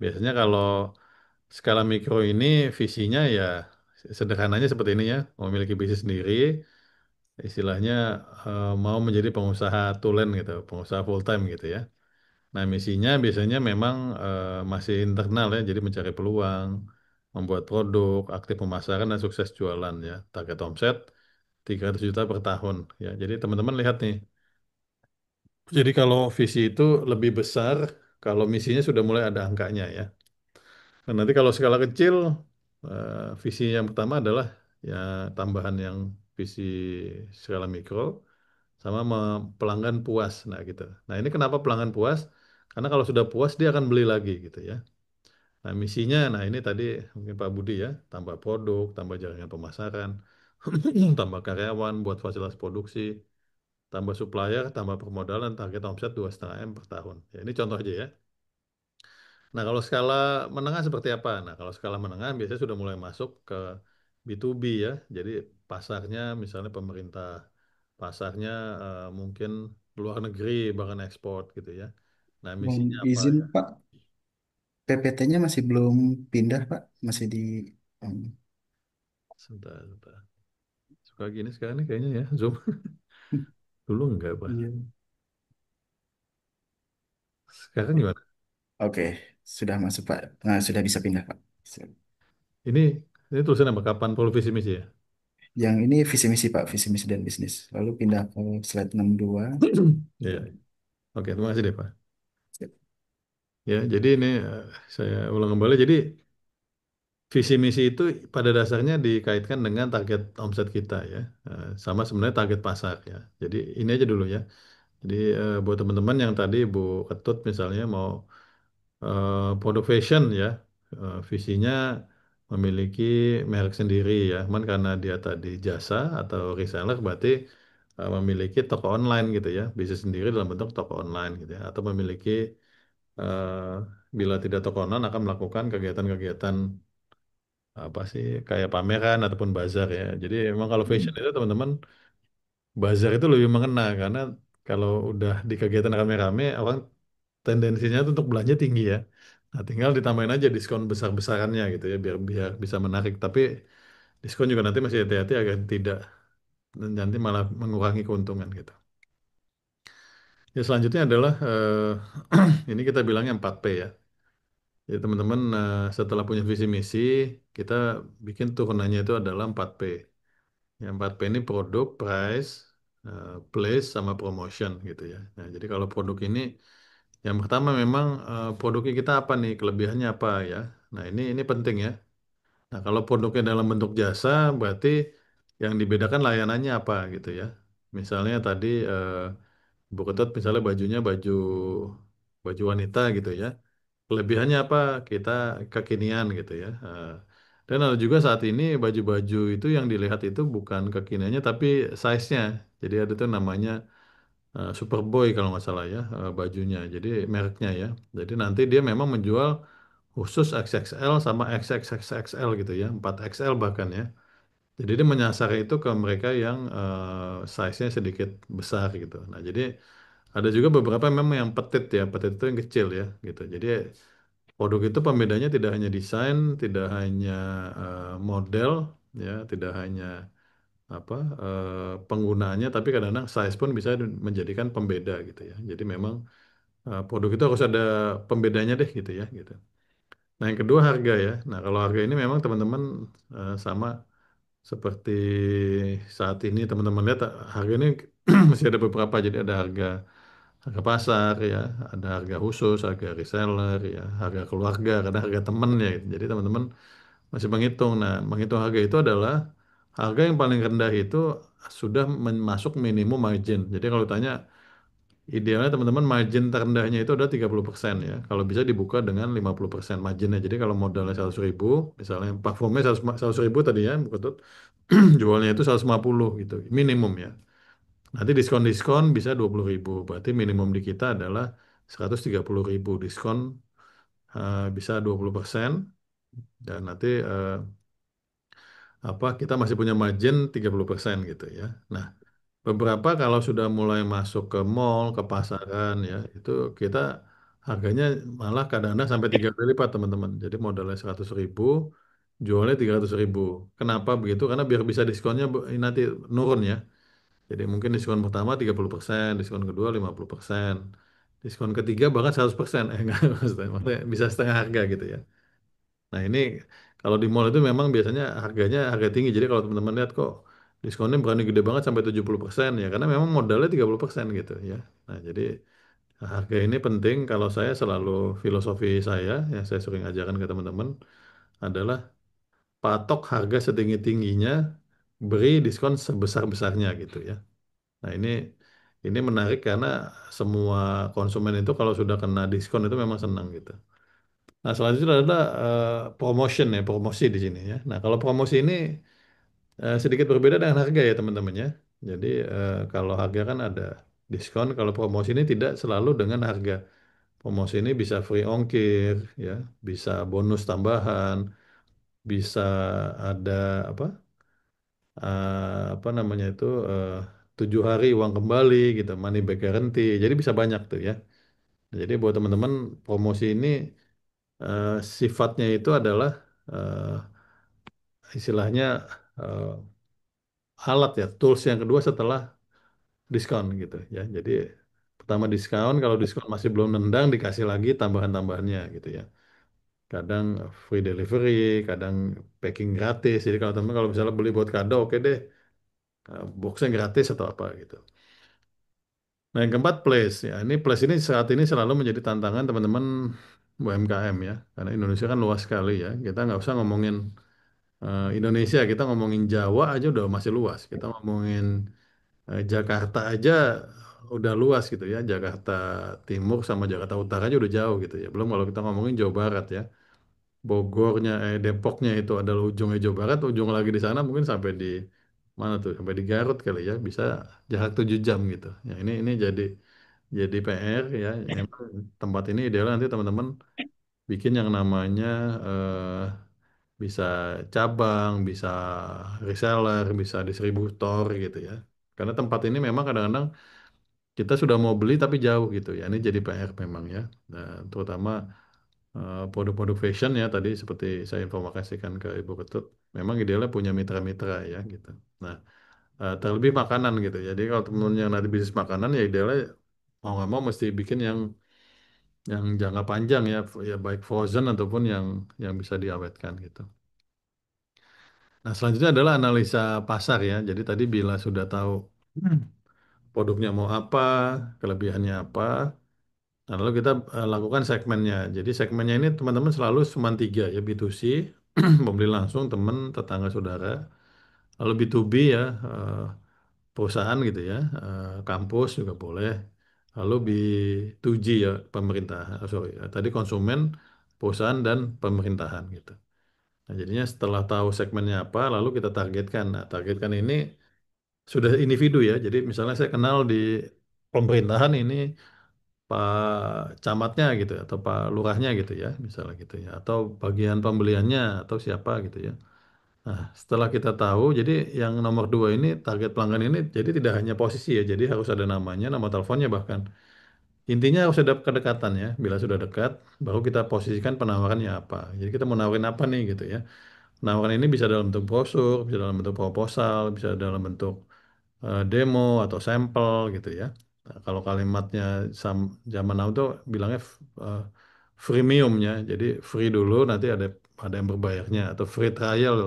Biasanya kalau skala mikro ini visinya ya sederhananya seperti ini ya, memiliki bisnis sendiri, istilahnya mau menjadi pengusaha tulen gitu, pengusaha full time gitu ya. Nah, misinya biasanya memang masih internal ya, jadi mencari peluang, membuat produk, aktif pemasaran dan sukses jualan ya. Target omset 300 juta per tahun ya. Jadi teman-teman lihat nih, Jadi kalau visi itu lebih besar kalau misinya sudah mulai ada angkanya ya. Nah, nanti kalau skala kecil, visi yang pertama adalah ya tambahan yang visi skala mikro sama pelanggan puas. Nah gitu. Nah ini kenapa pelanggan puas? Karena kalau sudah puas dia akan beli lagi gitu ya. Nah misinya, nah ini tadi mungkin Pak Budi ya, tambah produk, tambah jaringan pemasaran, tambah karyawan buat fasilitas produksi, tambah supplier, tambah permodalan, target omset 2,5 M per tahun. Ya, ini contoh aja ya. Nah, kalau skala menengah seperti apa? Nah, kalau skala menengah biasanya sudah mulai masuk ke B2B ya. Jadi pasarnya misalnya pemerintah, pasarnya mungkin luar negeri bahkan ekspor gitu ya. Nah, Mohon misinya apa izin ya? Pak, PPT-nya masih belum pindah Pak, masih di um, Sebentar, sebentar. Suka gini sekarang nih kayaknya ya, Zoom. Dulu enggak, Pak. iya. Sekarang gimana? Oke, sudah masuk Pak. Nah, sudah bisa pindah Pak. Ini ini tulisan apa? Kapan perlu visi misi ya? Yang ini visi misi Pak, visi misi dan bisnis. Lalu pindah ke slide 62. Ya, ya. Oke, terima kasih deh, Pak. Ya, jadi ini saya ulang kembali. Jadi visi misi itu pada dasarnya dikaitkan dengan target omset kita ya. Sama sebenarnya target pasar ya. Jadi ini aja dulu ya. Jadi buat teman-teman yang tadi Bu Ketut misalnya mau produk fashion ya, visinya memiliki merek sendiri ya. Cuman karena dia tadi jasa atau reseller berarti memiliki toko online gitu ya, bisnis sendiri dalam bentuk toko online gitu ya. Atau memiliki eh, bila tidak toko online akan melakukan kegiatan-kegiatan apa sih kayak pameran ataupun bazar ya. Jadi emang kalau fashion itu teman-teman bazar itu lebih mengena karena kalau udah di kegiatan rame-rame orang tendensinya tuh untuk belanja tinggi ya. Nah, tinggal ditambahin aja diskon besar-besarannya gitu ya biar biar bisa menarik. Tapi diskon juga nanti masih hati-hati agar tidak nanti malah mengurangi keuntungan gitu. Ya selanjutnya adalah ini kita bilangnya 4P ya. Jadi teman-teman setelah punya visi misi kita bikin turunannya itu adalah 4P. Yang 4P ini produk, price, place, sama promotion gitu ya. Nah, jadi kalau produk ini yang pertama memang produknya kita apa nih, kelebihannya apa ya. Nah, ini penting ya. Nah, kalau produknya dalam bentuk jasa berarti yang dibedakan layanannya apa gitu ya. Misalnya tadi Bu Ketut misalnya bajunya baju baju wanita gitu ya. Kelebihannya apa? Kita kekinian gitu ya. Dan ada juga saat ini baju-baju itu yang dilihat itu bukan kekiniannya tapi size-nya. Jadi ada tuh namanya Superboy kalau nggak salah ya bajunya. Jadi mereknya ya. Jadi nanti dia memang menjual khusus XXL sama XXXXL gitu ya. 4XL bahkan ya. Jadi dia menyasar itu ke mereka yang size-nya sedikit besar gitu. Nah, jadi ada juga beberapa memang yang petit ya. Petit itu yang kecil ya gitu. Jadi produk itu pembedanya tidak hanya desain, tidak hanya model, ya, tidak hanya apa penggunaannya, tapi kadang-kadang size pun bisa menjadikan pembeda gitu ya. Jadi memang produk itu harus ada pembedanya deh gitu ya, gitu. Nah yang kedua harga ya. Nah kalau harga ini memang teman-teman sama seperti saat ini teman-teman lihat harga ini masih ada beberapa. Jadi ada harga harga pasar ya, ada harga khusus, harga reseller ya, harga keluarga, ada harga temen ya. Gitu. Jadi teman-teman masih menghitung. Nah, menghitung harga itu adalah harga yang paling rendah itu sudah masuk minimum margin. Jadi kalau tanya idealnya teman-teman margin terendahnya itu adalah 30% ya. Kalau bisa dibuka dengan 50% marginnya. Jadi kalau modalnya 100.000, misalnya platformnya 100.000 tadi ya, bukan tuh, jualnya itu 150 gitu, minimum ya. Nanti diskon-diskon bisa 20.000. Berarti minimum di kita adalah 130.000 diskon bisa 20%. Dan nanti apa kita masih punya margin 30% gitu ya. Nah, beberapa kalau sudah mulai masuk ke mall, ke pasaran ya, itu kita harganya malah kadang-kadang sampai 3 kali lipat teman-teman. Jadi modalnya 100.000, jualnya 300.000. Kenapa begitu? Karena biar bisa diskonnya nanti nurun ya. Jadi mungkin diskon pertama 30%, diskon kedua 50%, diskon ketiga bahkan 100%. Enggak, maksudnya bisa setengah harga gitu ya. Nah ini kalau di mall itu memang biasanya harganya harga tinggi. Jadi kalau teman-teman lihat kok diskonnya berani gede banget sampai 70% ya, karena memang modalnya 30% gitu ya. Nah, jadi harga ini penting. Kalau saya selalu filosofi saya yang saya sering ajarkan ke teman-teman adalah patok harga setinggi-tingginya, beri diskon sebesar-besarnya gitu ya. Nah, ini menarik karena semua konsumen itu kalau sudah kena diskon itu memang senang gitu. Nah, selanjutnya adalah promotion ya, promosi di sini ya. Nah, kalau promosi ini sedikit berbeda dengan harga ya teman-teman ya. Jadi kalau harga kan ada diskon, kalau promosi ini tidak selalu dengan harga. Promosi ini bisa free ongkir ya, bisa bonus tambahan, bisa ada apa apa namanya itu 7 hari uang kembali gitu, money back guarantee. Jadi bisa banyak tuh ya. Jadi buat teman-teman promosi ini eh, sifatnya itu adalah eh, istilahnya eh, alat ya, tools yang kedua setelah diskon gitu ya. Jadi pertama diskon, kalau diskon masih belum nendang dikasih lagi tambahan-tambahannya gitu ya. Kadang free delivery, kadang packing gratis. Jadi kalau teman kalau misalnya beli buat kado, oke deh, boxnya gratis atau apa gitu. Nah yang keempat place ya. Ini place ini saat ini selalu menjadi tantangan teman-teman UMKM ya. Karena Indonesia kan luas sekali ya. Kita nggak usah ngomongin Indonesia, kita ngomongin Jawa aja udah masih luas. Kita ngomongin Jakarta aja udah luas gitu ya. Jakarta Timur sama Jakarta Utara aja udah jauh gitu ya. Belum kalau kita ngomongin Jawa Barat ya. Bogornya, Depoknya itu adalah ujungnya Jawa Barat, ujung lagi di sana mungkin sampai di mana tuh? Sampai di Garut kali ya. Bisa jarak 7 jam gitu. Ya ini jadi PR ya. Emang tempat ini ideal nanti teman-teman bikin yang namanya bisa cabang, bisa reseller, bisa distributor gitu ya. Karena tempat ini memang kadang-kadang kita sudah mau beli tapi jauh gitu ya. Ini jadi PR memang ya. Nah, terutama produk-produk fashion ya tadi seperti saya informasikan ke Ibu Ketut, memang idealnya punya mitra-mitra ya gitu. Nah, terlebih makanan gitu. Jadi kalau temen yang nanti bisnis makanan ya idealnya mau nggak mau mesti bikin yang jangka panjang ya, ya baik frozen ataupun yang bisa diawetkan gitu. Nah, selanjutnya adalah analisa pasar ya. Jadi tadi bila sudah tahu produknya mau apa, kelebihannya apa, nah, lalu kita lakukan segmennya. Jadi segmennya ini teman-teman selalu cuma tiga ya, B2C, pembeli langsung, teman, tetangga, saudara. Lalu B2B ya, perusahaan gitu ya, kampus juga boleh. Lalu B2G ya, pemerintah. Sorry, tadi konsumen, perusahaan, dan pemerintahan gitu. Nah, jadinya setelah tahu segmennya apa, lalu kita targetkan. Nah, targetkan ini sudah individu ya. Jadi misalnya saya kenal di pemerintahan ini Pak Camatnya gitu ya, atau Pak Lurahnya gitu ya, misalnya gitu ya, atau bagian pembeliannya atau siapa gitu ya. Nah, setelah kita tahu, jadi yang nomor dua ini target pelanggan ini jadi tidak hanya posisi ya, jadi harus ada namanya, nama teleponnya bahkan. Intinya harus ada kedekatan ya. Bila sudah dekat, baru kita posisikan penawarannya apa. Jadi kita mau nawarin apa nih gitu ya. Penawaran ini bisa dalam bentuk brosur, bisa dalam bentuk proposal, bisa dalam bentuk demo atau sampel gitu ya. Nah, kalau kalimatnya zaman now tuh bilangnya freemiumnya, jadi free dulu nanti ada yang berbayarnya atau free trial.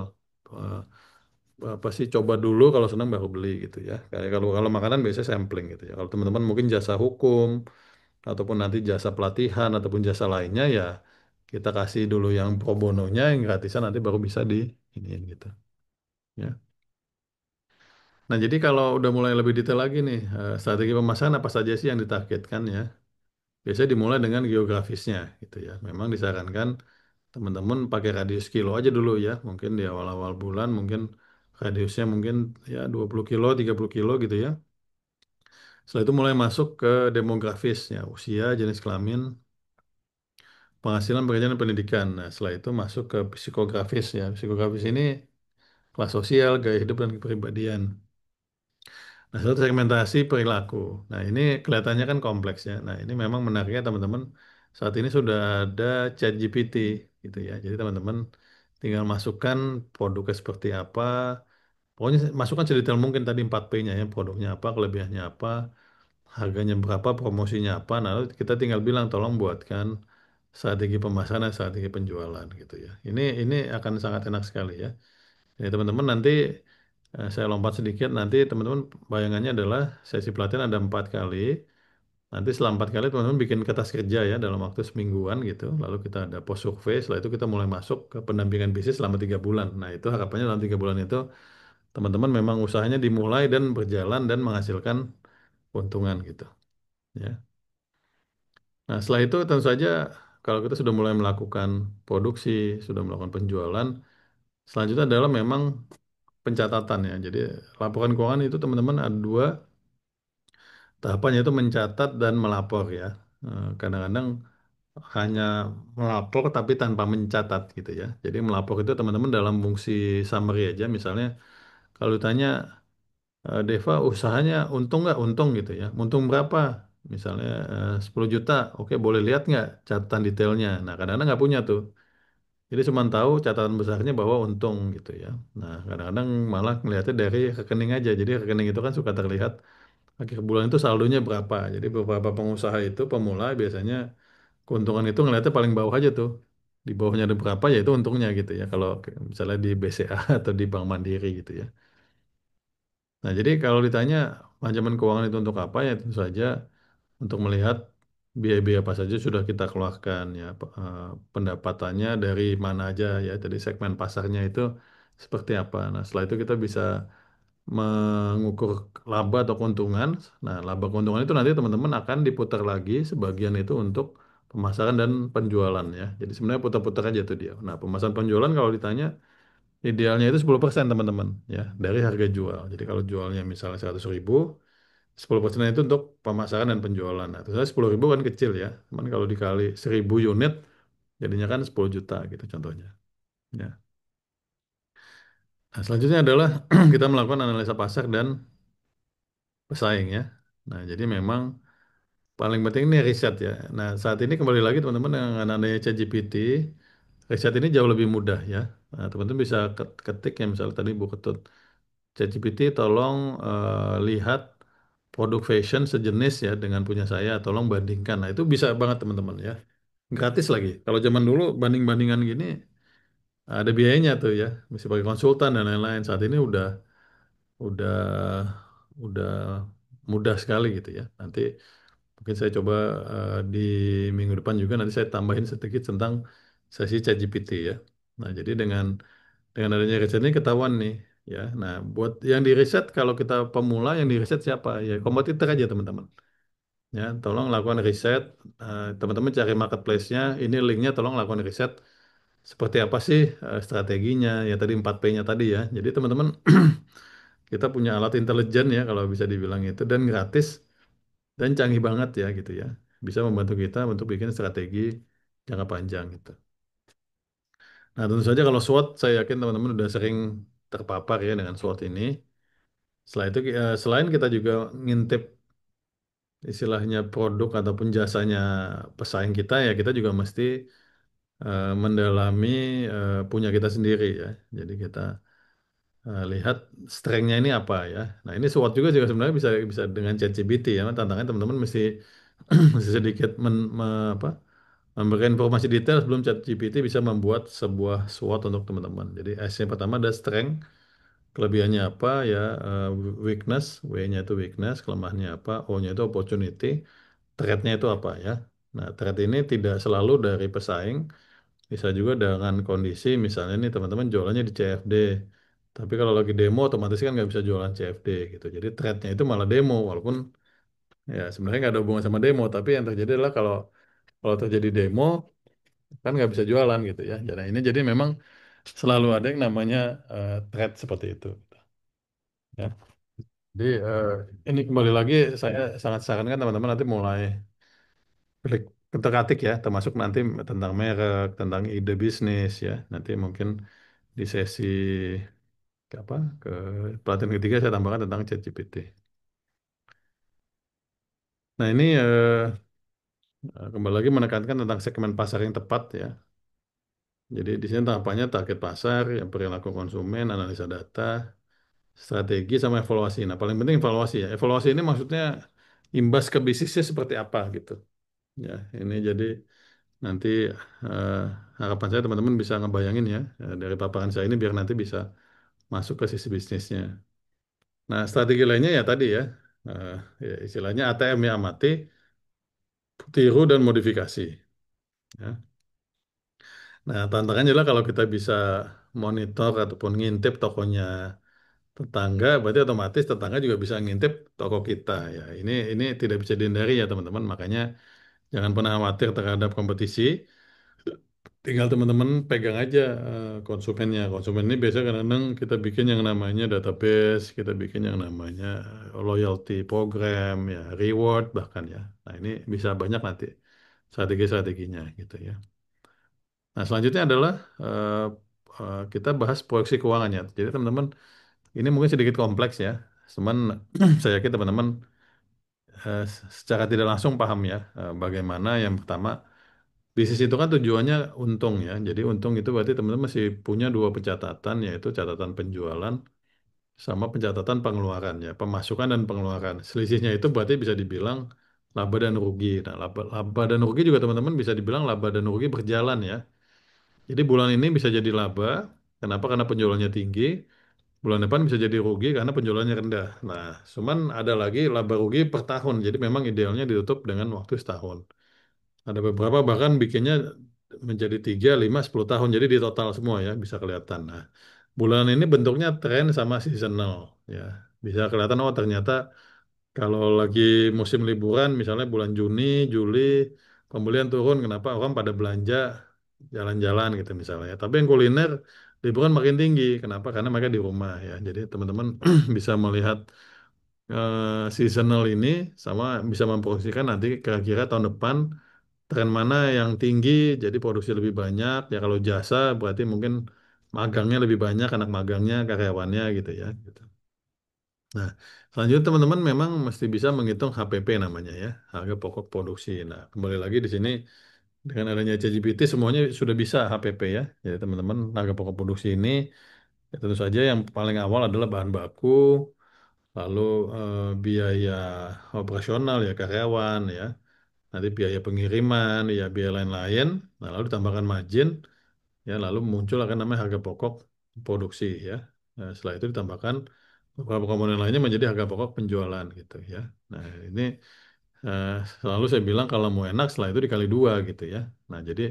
Eh, apa sih coba dulu kalau senang baru beli gitu ya. Kayak kalau kalau makanan biasanya sampling gitu ya. Kalau teman-teman mungkin jasa hukum ataupun nanti jasa pelatihan ataupun jasa lainnya ya kita kasih dulu yang pro bononya yang gratisan nanti baru bisa di iniin gitu ya. Nah, jadi kalau udah mulai lebih detail lagi nih, strategi pemasaran apa saja sih yang ditargetkan ya? Biasanya dimulai dengan geografisnya gitu ya. Memang disarankan teman-teman pakai radius kilo aja dulu ya. Mungkin di awal-awal bulan mungkin radiusnya mungkin ya 20 kilo, 30 kilo gitu ya. Setelah itu mulai masuk ke demografis ya, usia, jenis kelamin, penghasilan, pekerjaan, dan pendidikan. Nah, setelah itu masuk ke psikografis ya. Psikografis ini kelas sosial, gaya hidup, dan kepribadian. Nah, satu segmentasi perilaku. Nah, ini kelihatannya kan kompleks ya. Nah, ini memang menariknya teman-teman saat ini sudah ada ChatGPT gitu ya. Jadi teman-teman tinggal masukkan produknya seperti apa. Pokoknya masukkan sedetail mungkin tadi 4P-nya ya. Produknya apa, kelebihannya apa, harganya berapa, promosinya apa. Nah, lalu kita tinggal bilang tolong buatkan strategi pemasaran, strategi penjualan gitu ya. Ini akan sangat enak sekali ya. Jadi teman-teman nanti Saya lompat sedikit, nanti teman-teman bayangannya adalah sesi pelatihan ada 4 kali. Nanti setelah 4 kali teman-teman bikin kertas kerja ya dalam waktu semingguan gitu. Lalu kita ada post survei, setelah itu kita mulai masuk ke pendampingan bisnis selama 3 bulan. Nah itu harapannya dalam 3 bulan itu teman-teman memang usahanya dimulai dan berjalan dan menghasilkan keuntungan gitu. Ya. Nah setelah itu tentu saja kalau kita sudah mulai melakukan produksi, sudah melakukan penjualan, selanjutnya adalah memang pencatatan ya. Jadi laporan keuangan itu teman-teman ada dua tahapan yaitu mencatat dan melapor ya. Kadang-kadang hanya melapor tapi tanpa mencatat gitu ya. Jadi melapor itu teman-teman dalam fungsi summary aja. Misalnya kalau ditanya Deva usahanya untung nggak? Untung gitu ya. Untung berapa? Misalnya 10 juta. Oke boleh lihat nggak catatan detailnya? Nah kadang-kadang nggak punya tuh. Jadi cuma tahu catatan besarnya bahwa untung gitu ya. Nah kadang-kadang malah ngelihatnya dari rekening aja. Jadi rekening itu kan suka terlihat akhir bulan itu saldonya berapa. Jadi beberapa pengusaha itu pemula biasanya keuntungan itu ngeliatnya paling bawah aja tuh. Di bawahnya ada berapa ya itu untungnya gitu ya. Kalau misalnya di BCA atau di Bank Mandiri gitu ya. Nah jadi kalau ditanya manajemen keuangan itu untuk apa ya tentu saja untuk melihat biaya-biaya apa saja sudah kita keluarkan ya. Pendapatannya dari mana aja ya. Jadi segmen pasarnya itu seperti apa. Nah setelah itu kita bisa mengukur laba atau keuntungan. Nah, laba keuntungan itu nanti teman-teman akan diputar lagi sebagian itu untuk pemasaran dan penjualan ya. Jadi sebenarnya putar-putar aja tuh dia. Nah, pemasaran penjualan kalau ditanya idealnya itu 10% teman-teman ya dari harga jual. Jadi kalau jualnya misalnya 100.000, 10% itu untuk pemasaran dan penjualan. Nah, terus 10.000 kan kecil ya. Cuman kalau dikali 1.000 unit jadinya kan 10 juta gitu contohnya. Ya. Nah, selanjutnya adalah kita melakukan analisa pasar dan pesaing ya. Nah, jadi memang paling penting ini riset ya. Nah, saat ini kembali lagi teman-teman dengan adanya ChatGPT, riset ini jauh lebih mudah ya. Nah, teman-teman bisa ketik ya misalnya tadi Bu Ketut, ChatGPT tolong lihat produk fashion sejenis ya dengan punya saya, tolong bandingkan. Nah, itu bisa banget teman-teman ya. Gratis lagi. Kalau zaman dulu banding-bandingan gini ada biayanya tuh ya, mesti pakai konsultan dan lain-lain. Saat ini udah udah mudah sekali gitu ya. Nanti mungkin saya coba di minggu depan juga nanti saya tambahin sedikit tentang sesi ChatGPT ya. Nah, jadi dengan adanya riset ini ketahuan nih ya. Nah, buat yang di riset kalau kita pemula yang di riset siapa? Ya kompetitor aja teman-teman. Ya, tolong lakukan riset. Teman-teman cari marketplace-nya. Ini linknya tolong lakukan riset. Seperti apa sih strateginya? Ya tadi 4P-nya tadi ya. Jadi teman-teman kita punya alat intelijen ya kalau bisa dibilang itu dan gratis dan canggih banget ya gitu ya. Bisa membantu kita untuk bikin strategi jangka panjang gitu. Nah, tentu saja kalau SWOT saya yakin teman-teman udah sering terpapar ya dengan SWOT ini. Setelah itu selain kita juga ngintip istilahnya produk ataupun jasanya pesaing kita ya kita juga mesti mendalami punya kita sendiri ya. Jadi kita lihat strength-nya ini apa ya. Nah, ini SWOT juga sebenarnya bisa bisa dengan ChatGPT ya. Tantangannya teman-teman mesti mesti sedikit apa, memberikan informasi detail sebelum ChatGPT bisa membuat sebuah SWOT untuk teman-teman. Jadi S yang pertama ada strength, kelebihannya apa ya, weakness, W-nya itu weakness, kelemahannya apa, O-nya itu opportunity, threat-nya itu apa ya. Nah, threat ini tidak selalu dari pesaing, bisa juga dengan kondisi misalnya nih teman-teman jualannya di CFD. Tapi kalau lagi demo otomatis kan nggak bisa jualan CFD gitu. Jadi threat-nya itu malah demo walaupun ya sebenarnya nggak ada hubungan sama demo. Tapi yang terjadi adalah kalau kalau terjadi demo kan nggak bisa jualan gitu ya. Jadi ini jadi memang selalu ada yang namanya threat seperti itu. Ya. Jadi ini kembali lagi saya sangat sarankan teman-teman nanti mulai klik ketik ya, termasuk nanti tentang merek, tentang ide bisnis ya. Nanti mungkin di sesi ke apa ke pelatihan ketiga saya tambahkan tentang ChatGPT. Nah ini kembali lagi menekankan tentang segmen pasar yang tepat ya. Jadi di sini tahapannya target pasar, yang perilaku konsumen, analisa data, strategi sama evaluasi. Nah paling penting evaluasi ya. Evaluasi ini maksudnya imbas ke bisnisnya seperti apa gitu. Ya ini jadi nanti eh, harapan saya teman-teman bisa ngebayangin ya dari paparan saya ini biar nanti bisa masuk ke sisi bisnisnya. Nah, strategi lainnya ya tadi ya, eh, ya istilahnya ATM ya amati, tiru dan modifikasi. Ya. Nah, tantangannya adalah kalau kita bisa monitor ataupun ngintip tokonya tetangga, berarti otomatis tetangga juga bisa ngintip toko kita. Ya, ini tidak bisa dihindari ya teman-teman. Makanya jangan pernah khawatir terhadap kompetisi. Tinggal teman-teman pegang aja konsumennya. Konsumen ini biasanya kadang-kadang kita bikin yang namanya database, kita bikin yang namanya loyalty program, ya reward bahkan ya. Nah ini bisa banyak nanti strategi-strateginya gitu ya. Nah selanjutnya adalah kita bahas proyeksi keuangan ya. Jadi teman-teman ini mungkin sedikit kompleks ya. Cuman saya yakin teman-teman secara tidak langsung paham ya bagaimana yang pertama. Bisnis itu kan tujuannya untung ya. Jadi untung itu berarti teman-teman masih punya dua pencatatan yaitu catatan penjualan sama pencatatan pengeluaran ya. Pemasukan dan pengeluaran. Selisihnya itu berarti bisa dibilang laba dan rugi. Nah, laba dan rugi juga teman-teman bisa dibilang laba dan rugi berjalan ya. Jadi bulan ini bisa jadi laba. Kenapa? Karena penjualannya tinggi. Bulan depan bisa jadi rugi karena penjualannya rendah. Nah, cuman ada lagi laba rugi per tahun. Jadi memang idealnya ditutup dengan waktu setahun. Ada beberapa bahkan bikinnya menjadi 3, 5, 10 tahun. Jadi di total semua ya bisa kelihatan. Nah, bulan ini bentuknya tren sama seasonal ya. Bisa kelihatan oh ternyata kalau lagi musim liburan misalnya bulan Juni, Juli pembelian turun kenapa orang pada belanja jalan-jalan gitu misalnya. Tapi yang kuliner liburan makin tinggi. Kenapa? Karena mereka di rumah ya. Jadi teman-teman bisa melihat seasonal ini sama bisa memproyeksikan nanti kira-kira tahun depan tren mana yang tinggi, jadi produksi lebih banyak. Ya kalau jasa berarti mungkin magangnya lebih banyak, anak magangnya, karyawannya gitu ya. Gitu. Nah, selanjutnya teman-teman memang mesti bisa menghitung HPP namanya ya, harga pokok produksi. Nah, kembali lagi di sini dengan adanya ChatGPT semuanya sudah bisa HPP ya. Jadi teman-teman harga pokok produksi ini ya tentu saja yang paling awal adalah bahan baku, lalu biaya operasional ya karyawan ya. Nanti biaya pengiriman, ya biaya lain-lain, nah lalu ditambahkan margin, ya lalu muncul akan namanya harga pokok produksi ya. Nah, setelah itu ditambahkan beberapa komponen lainnya menjadi harga pokok penjualan gitu ya. Nah ini eh, selalu saya bilang kalau mau enak setelah itu dikali dua gitu ya. Nah jadi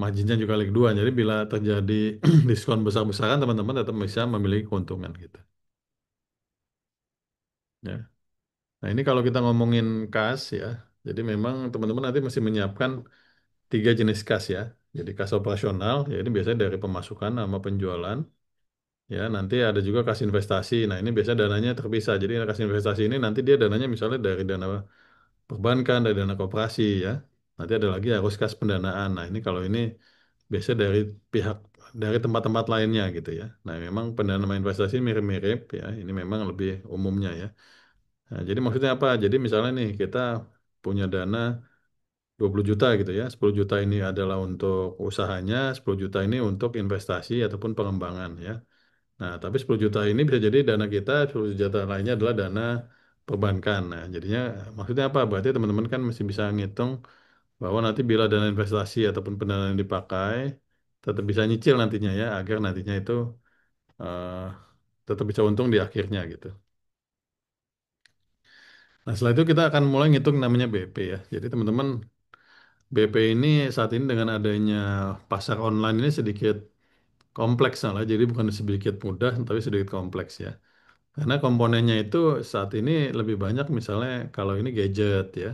marginnya juga kali dua. Jadi bila terjadi diskon besar-besaran teman-teman tetap bisa memiliki keuntungan gitu. Ya. Nah ini kalau kita ngomongin kas ya, jadi memang teman-teman nanti mesti menyiapkan tiga jenis kas ya. Jadi kas operasional, ya ini biasanya dari pemasukan sama penjualan. Ya, nanti ada juga kas investasi. Nah, ini biasanya dananya terpisah. Jadi kas investasi ini nanti dia dananya misalnya dari dana perbankan, dari dana koperasi ya. Nanti ada lagi harus kas pendanaan. Nah, ini kalau ini biasa dari pihak dari tempat-tempat lainnya gitu ya. Nah, memang pendanaan investasi mirip-mirip ya. Ini memang lebih umumnya ya. Nah, jadi maksudnya apa? Jadi misalnya nih kita punya dana 20 juta gitu ya. 10 juta ini adalah untuk usahanya, 10 juta ini untuk investasi ataupun pengembangan ya. Nah, tapi 10 juta ini bisa jadi dana kita, 10 juta lainnya adalah dana perbankan. Nah, jadinya maksudnya apa? Berarti teman-teman kan mesti bisa ngitung bahwa nanti bila dana investasi ataupun pendanaan yang dipakai tetap bisa nyicil nantinya ya, agar nantinya itu eh, tetap bisa untung di akhirnya gitu. Nah, setelah itu kita akan mulai ngitung namanya BP ya. Jadi teman-teman BP ini saat ini dengan adanya pasar online ini sedikit kompleks lah, jadi bukan sedikit mudah tapi sedikit kompleks ya. Karena komponennya itu saat ini lebih banyak misalnya kalau ini gadget ya.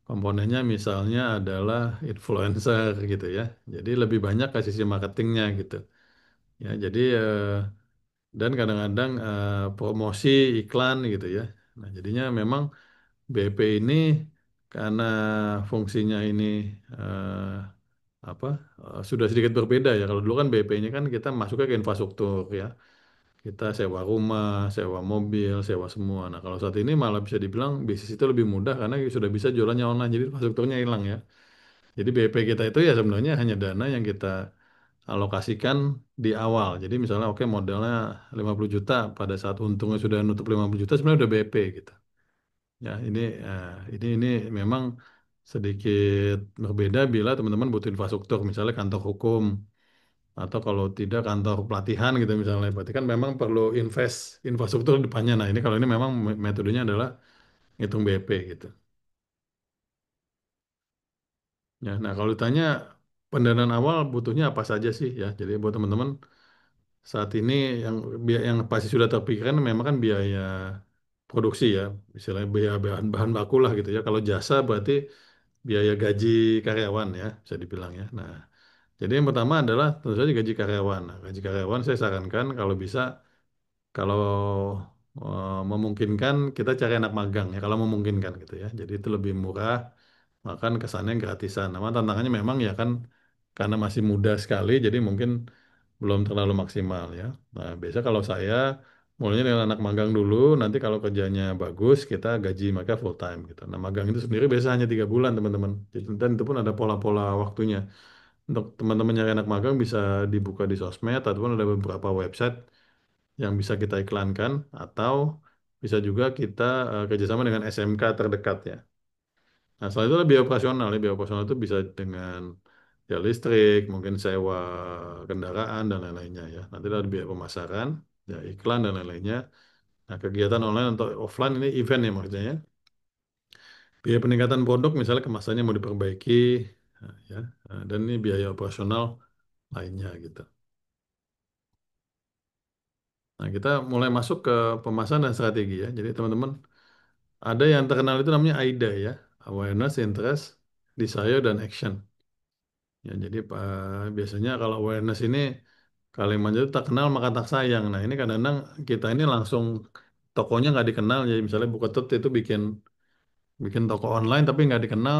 Komponennya misalnya adalah influencer gitu ya. Jadi lebih banyak ke sisi marketingnya gitu. Ya, jadi dan kadang-kadang promosi iklan gitu ya. Nah, jadinya memang BP ini karena fungsinya ini eh, apa sudah sedikit berbeda ya. Kalau dulu kan BP-nya kan kita masuknya ke infrastruktur ya. Kita sewa rumah, sewa mobil, sewa semua. Nah, kalau saat ini malah bisa dibilang bisnis itu lebih mudah karena sudah bisa jualannya online, jadi infrastrukturnya hilang ya. Jadi BP kita itu ya sebenarnya hanya dana yang kita alokasikan di awal. Jadi misalnya oke modalnya 50 juta, pada saat untungnya sudah nutup 50 juta sebenarnya udah BP gitu. Ya, ini memang sedikit berbeda bila teman-teman butuh infrastruktur, misalnya kantor hukum. atau kalau tidak kantor pelatihan gitu misalnya. Berarti kan memang perlu invest infrastruktur di depannya. Nah ini kalau ini memang metodenya adalah ngitung BP gitu. Ya, nah kalau ditanya pendanaan awal butuhnya apa saja sih ya. Jadi buat teman-teman saat ini yang yang pasti sudah terpikirkan memang kan biaya produksi ya, misalnya biaya bahan, bahan baku lah gitu ya. Kalau jasa berarti biaya gaji karyawan ya, bisa dibilang ya. Nah, jadi yang pertama adalah tentu saja gaji karyawan. Nah, gaji karyawan saya sarankan kalau bisa, kalau memungkinkan kita cari anak magang ya, kalau memungkinkan gitu ya. Jadi itu lebih murah, makan kesannya gratisan. Namun tantangannya memang ya kan karena masih muda sekali, jadi mungkin belum terlalu maksimal ya. Nah, biasa kalau saya mulainya dengan anak magang dulu, nanti kalau kerjanya bagus kita gaji mereka full time gitu. Nah, magang itu sendiri biasa hanya 3 bulan teman-teman. Jadi dan itu pun ada pola-pola waktunya. Untuk teman-teman nyari anak magang bisa dibuka di sosmed ataupun ada beberapa website yang bisa kita iklankan atau bisa juga kita kerjasama dengan SMK terdekat ya. Nah, selain itu biaya operasional ya. Biaya operasional itu bisa dengan ya listrik, mungkin sewa kendaraan dan lain-lainnya ya. Nanti ada biaya pemasaran, ya iklan dan lain-lainnya. Nah, kegiatan online atau offline ini event ya maksudnya ya. Biaya peningkatan produk misalnya kemasannya mau diperbaiki, nah, ya. Nah, dan ini biaya operasional lainnya gitu. Nah, kita mulai masuk ke pemasaran dan strategi ya. Jadi teman-teman, ada yang terkenal itu namanya AIDA ya. Awareness, Interest, Desire, dan Action. Ya, jadi biasanya kalau awareness ini kalimatnya itu tak kenal maka tak sayang. Nah ini kadang-kadang kita ini langsung tokonya nggak dikenal. Jadi misalnya Buketut itu bikin bikin toko online tapi nggak dikenal,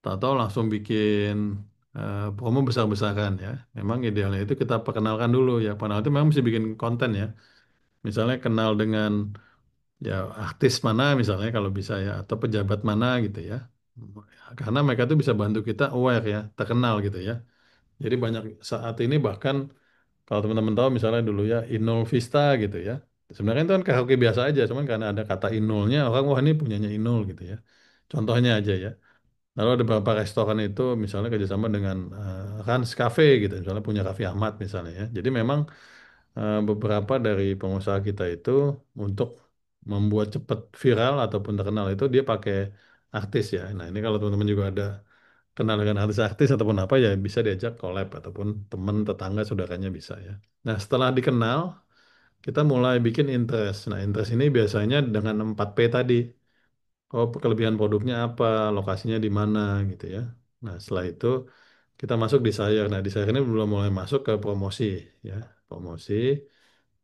tahu-tahu langsung bikin promo besar-besaran ya. Memang idealnya itu kita perkenalkan dulu ya. Padahal itu memang mesti bikin konten ya. Misalnya kenal dengan ya artis mana misalnya kalau bisa ya atau pejabat mana gitu ya. Karena mereka itu bisa bantu kita aware ya, terkenal gitu ya. Jadi banyak saat ini bahkan kalau teman-teman tahu misalnya dulu ya Inul Vista gitu ya. Sebenarnya itu kan karaoke biasa aja, cuman karena ada kata Inulnya orang wah ini punyanya Inul gitu ya. Contohnya aja ya. Lalu ada beberapa restoran itu misalnya kerjasama dengan Rans Cafe gitu, misalnya punya Raffi Ahmad misalnya ya. Jadi memang beberapa dari pengusaha kita itu untuk membuat cepat viral ataupun terkenal itu dia pakai artis ya. Nah ini kalau teman-teman juga ada kenal dengan artis-artis ataupun apa ya bisa diajak collab ataupun teman tetangga saudaranya bisa ya. Nah setelah dikenal kita mulai bikin interest. Nah interest ini biasanya dengan 4P tadi. Oh kelebihan produknya apa, lokasinya di mana gitu ya. Nah setelah itu kita masuk desire. Nah desire ini belum mulai masuk ke promosi ya. Promosi,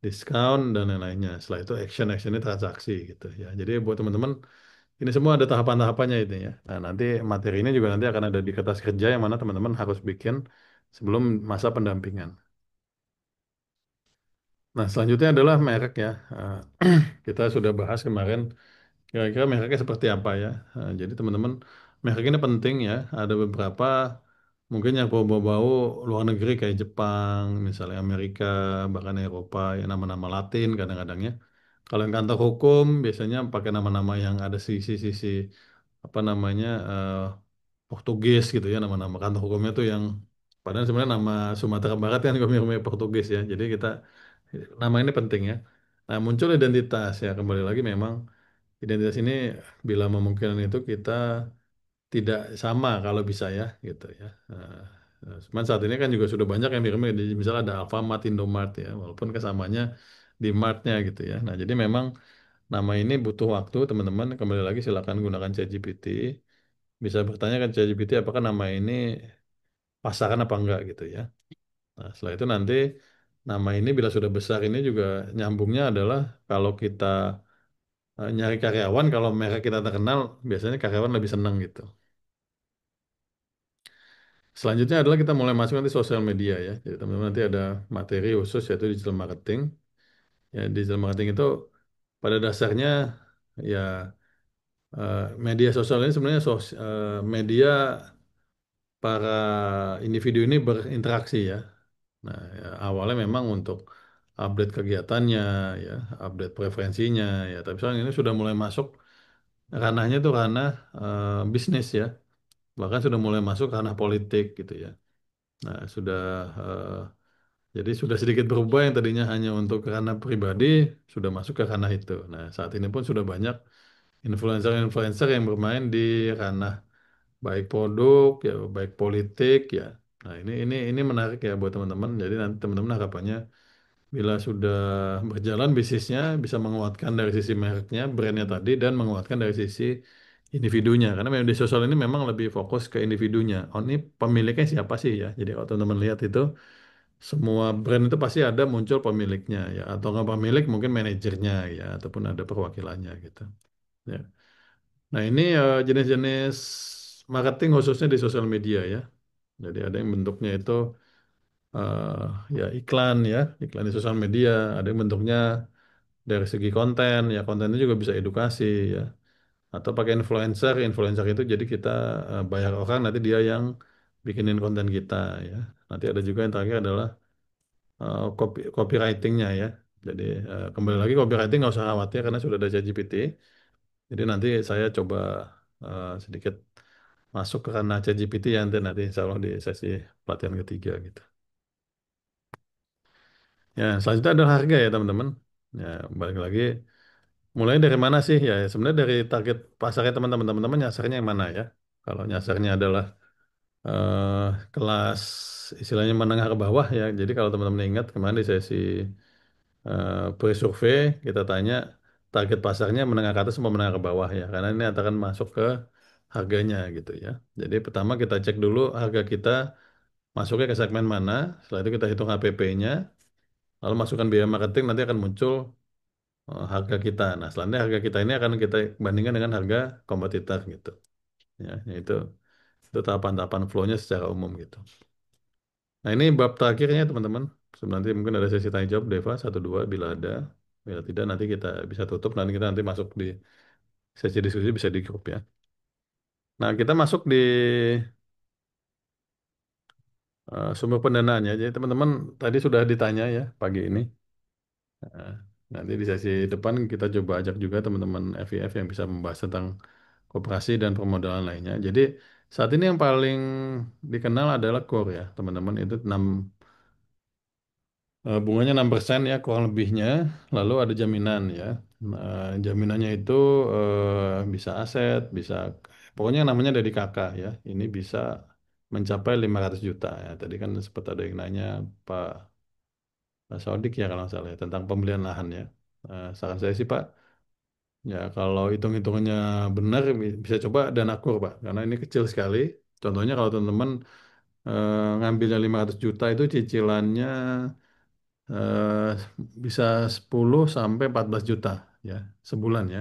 diskon dan lain-lainnya. Setelah itu action ini transaksi gitu ya. Jadi buat teman-teman ini semua ada tahapan-tahapannya itu ya. Nah, nanti materinya juga nanti akan ada di kertas kerja yang mana teman-teman harus bikin sebelum masa pendampingan. Nah, selanjutnya adalah merek ya. Kita sudah bahas kemarin kira-kira mereknya seperti apa ya. Jadi teman-teman merek ini penting ya. Ada beberapa mungkin yang bau-bau luar negeri kayak Jepang, misalnya Amerika, bahkan Eropa, yang nama-nama Latin kadang-kadang ya. Kalau yang kantor hukum biasanya pakai nama-nama yang ada sisi-sisi apa namanya Portugis gitu ya nama-nama kantor hukumnya tuh yang padahal sebenarnya nama Sumatera Barat kan juga mirip Portugis ya. Jadi kita nama ini penting ya. Nah, muncul identitas ya kembali lagi memang identitas ini bila memungkinkan itu kita tidak sama kalau bisa ya gitu ya. Cuman saat ini kan juga sudah banyak yang mirip misalnya ada Alfamart, Indomart ya walaupun kesamanya di martnya gitu ya. Nah, jadi memang nama ini butuh waktu teman-teman. Kembali lagi silakan gunakan ChatGPT. Bisa bertanya ke ChatGPT apakah nama ini pasaran apa enggak gitu ya. Nah, setelah itu nanti nama ini bila sudah besar ini juga nyambungnya adalah kalau kita nyari karyawan, kalau merek kita terkenal, biasanya karyawan lebih senang gitu. Selanjutnya adalah kita mulai masuk nanti sosial media ya. Jadi teman-teman nanti ada materi khusus yaitu digital marketing. Ya, digital marketing itu pada dasarnya ya media sosial ini sebenarnya media para individu ini berinteraksi ya. Nah, ya, awalnya memang untuk update kegiatannya, ya, update preferensinya, ya. Tapi sekarang ini sudah mulai masuk ranahnya tuh ranah bisnis ya, bahkan sudah mulai masuk ranah politik gitu ya. Nah, sudah Jadi sudah sedikit berubah yang tadinya hanya untuk ranah pribadi, sudah masuk ke ranah itu. Nah, saat ini pun sudah banyak influencer-influencer yang bermain di ranah baik produk ya, baik politik ya. Nah, ini menarik ya buat teman-teman. Jadi nanti teman-teman harapannya bila sudah berjalan bisnisnya bisa menguatkan dari sisi mereknya, brandnya tadi dan menguatkan dari sisi individunya. Karena memang di sosial ini memang lebih fokus ke individunya. Oh, ini pemiliknya siapa sih ya? Jadi kalau teman-teman lihat itu semua brand itu pasti ada muncul pemiliknya ya atau nggak pemilik mungkin manajernya ya ataupun ada perwakilannya gitu ya. Nah ini jenis-jenis marketing khususnya di sosial media ya. Jadi ada yang bentuknya itu eh, ya iklan di sosial media. Ada yang bentuknya dari segi konten ya kontennya juga bisa edukasi ya. Atau pakai influencer, influencer itu jadi kita bayar orang nanti dia yang bikinin konten kita ya. Nanti ada juga yang terakhir adalah copywritingnya ya. Jadi kembali lagi copywriting nggak usah khawatir karena sudah ada ChatGPT. Jadi nanti saya coba sedikit masuk ke ranah ChatGPT ya nanti insya Allah di sesi pelatihan ketiga gitu. Ya selanjutnya adalah harga ya teman-teman. Ya balik lagi mulai dari mana sih ya sebenarnya dari target pasarnya teman-teman teman-teman nyasarnya yang mana ya. Kalau nyasarnya adalah eh, kelas istilahnya menengah ke bawah ya. Jadi kalau teman-teman ingat kemarin di sesi pre-survei kita tanya target pasarnya menengah ke atas sama menengah ke bawah ya karena ini akan masuk ke harganya gitu ya. Jadi pertama kita cek dulu harga kita masuknya ke segmen mana, setelah itu kita hitung HPP-nya, lalu masukkan biaya marketing nanti akan muncul harga kita. Nah, selanjutnya harga kita ini akan kita bandingkan dengan harga kompetitor gitu. Ya, itu tahapan-tahapan flow-nya secara umum gitu. Nah, ini bab terakhirnya teman-teman. Nanti mungkin ada sesi tanya jawab Deva satu dua bila ada. Bila tidak nanti kita bisa tutup dan kita nanti masuk di sesi diskusi bisa di grup ya. Nah, kita masuk di sumber pendanaannya. Jadi teman-teman tadi sudah ditanya ya pagi ini. Nah, nanti di sesi depan kita coba ajak juga teman-teman FIF yang bisa membahas tentang koperasi dan permodalan lainnya. Jadi saat ini yang paling dikenal adalah core ya teman-teman itu bunganya 6% ya kurang lebihnya. Lalu ada jaminan ya. Nah, jaminannya itu bisa aset, bisa pokoknya namanya dari kakak ya. Ini bisa mencapai 500 juta ya. Tadi kan sempat ada yang nanya Pak Sodik ya kalau nggak salah ya, tentang pembelian lahan ya. Saran saya sih Pak, ya kalau hitung-hitungannya benar bisa coba dana kur Pak, karena ini kecil sekali. Contohnya kalau teman-teman ngambilnya 500 juta itu cicilannya eh, bisa 10 sampai 14 juta ya sebulan ya.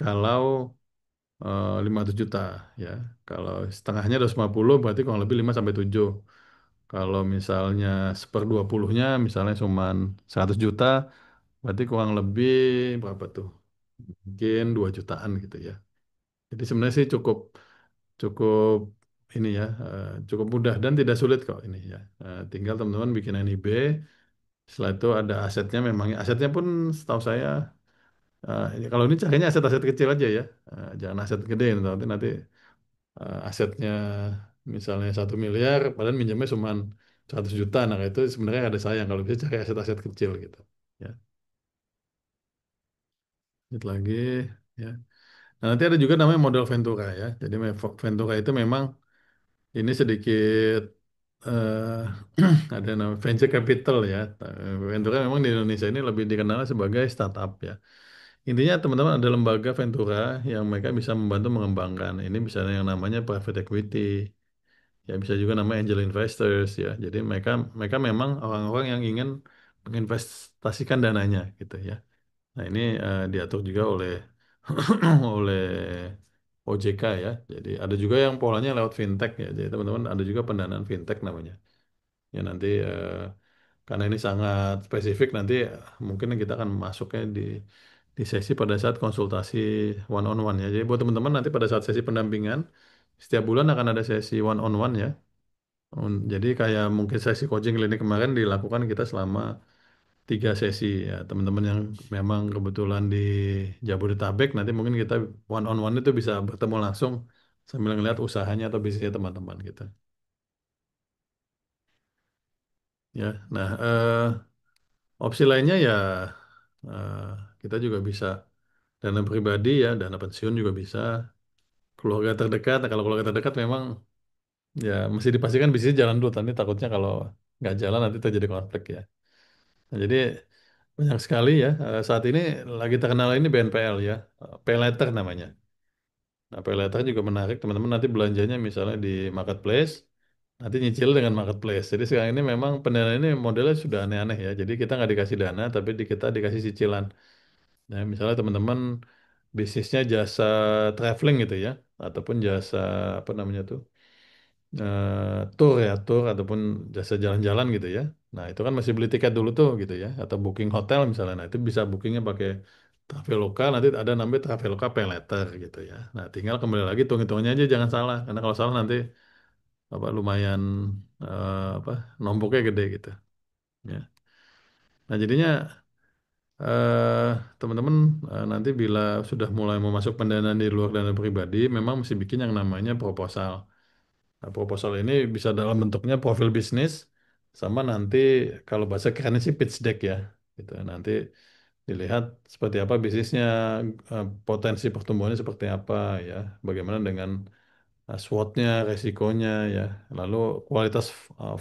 Kalau 500 juta ya. Kalau setengahnya 250 berarti kurang lebih 5 sampai 7. Kalau misalnya nya misalnya cuma 100 juta berarti kurang lebih berapa tuh? Mungkin 2 jutaan gitu ya. Jadi sebenarnya sih cukup cukup ini ya cukup mudah dan tidak sulit kok ini ya. Tinggal teman-teman bikin NIB. Setelah itu ada asetnya memang asetnya pun setahu saya kalau ini carinya aset-aset kecil aja ya. Jangan aset gede nanti asetnya misalnya 1 miliar padahal minjamnya cuma 100 juta. Nah itu sebenarnya ada sayang kalau bisa cari aset-aset kecil gitu. Ya, itu lagi ya. Nah, nanti ada juga namanya model Ventura ya. Jadi Ventura itu memang ini sedikit ada nama venture capital ya. Ventura memang di Indonesia ini lebih dikenal sebagai startup ya. Intinya teman-teman ada lembaga Ventura yang mereka bisa membantu mengembangkan. Ini bisa yang namanya private equity, ya bisa juga namanya angel investors ya. Jadi mereka mereka memang orang-orang yang ingin menginvestasikan dananya gitu ya. Nah ini diatur juga oleh oleh OJK ya. Jadi ada juga yang polanya lewat fintech ya. Jadi teman-teman ada juga pendanaan fintech namanya. Ya nanti karena ini sangat spesifik nanti mungkin kita akan masuknya di sesi pada saat konsultasi one on one ya. Jadi buat teman-teman nanti pada saat sesi pendampingan setiap bulan akan ada sesi one on one ya. Jadi kayak mungkin sesi coaching klinik kemarin dilakukan kita selama 3 sesi ya. Teman-teman yang memang kebetulan di Jabodetabek nanti mungkin kita one on one itu bisa bertemu langsung sambil ngeliat usahanya atau bisnisnya teman-teman gitu. ya. Nah, opsi lainnya ya eh, kita juga bisa dana pribadi ya, dana pensiun juga bisa. Keluarga terdekat, nah, kalau keluarga terdekat memang ya mesti dipastikan bisnis jalan dulu. Nanti takutnya kalau nggak jalan nanti terjadi konflik ya. Nah, jadi banyak sekali ya. Saat ini lagi terkenal ini BNPL ya, Pay Later namanya. Nah, Pay Later juga menarik teman-teman nanti belanjanya misalnya di marketplace, nanti nyicil dengan marketplace. Jadi sekarang ini memang pendanaan ini modelnya sudah aneh-aneh ya. Jadi kita nggak dikasih dana, tapi kita dikasih cicilan. Nah, misalnya teman-teman bisnisnya jasa traveling gitu ya, ataupun jasa apa namanya tuh tour ya, tour ataupun jasa jalan-jalan gitu ya. Nah, itu kan masih beli tiket dulu tuh gitu ya, atau booking hotel misalnya. Nah, itu bisa bookingnya pakai Traveloka, nanti ada namanya Traveloka Pay Later gitu ya. Nah, tinggal kembali lagi hitung-hitungannya aja jangan salah, karena kalau salah nanti apa lumayan apa nomboknya gede gitu ya. Nah, jadinya eh teman-teman nanti bila sudah mulai mau masuk pendanaan di luar dana pribadi, memang mesti bikin yang namanya proposal. Nah, proposal ini bisa dalam bentuknya profil bisnis, sama nanti kalau bahasa kerennya sih pitch deck ya, gitu. Nanti dilihat seperti apa bisnisnya, potensi pertumbuhannya seperti apa ya, bagaimana dengan SWOT-nya, resikonya ya, lalu kualitas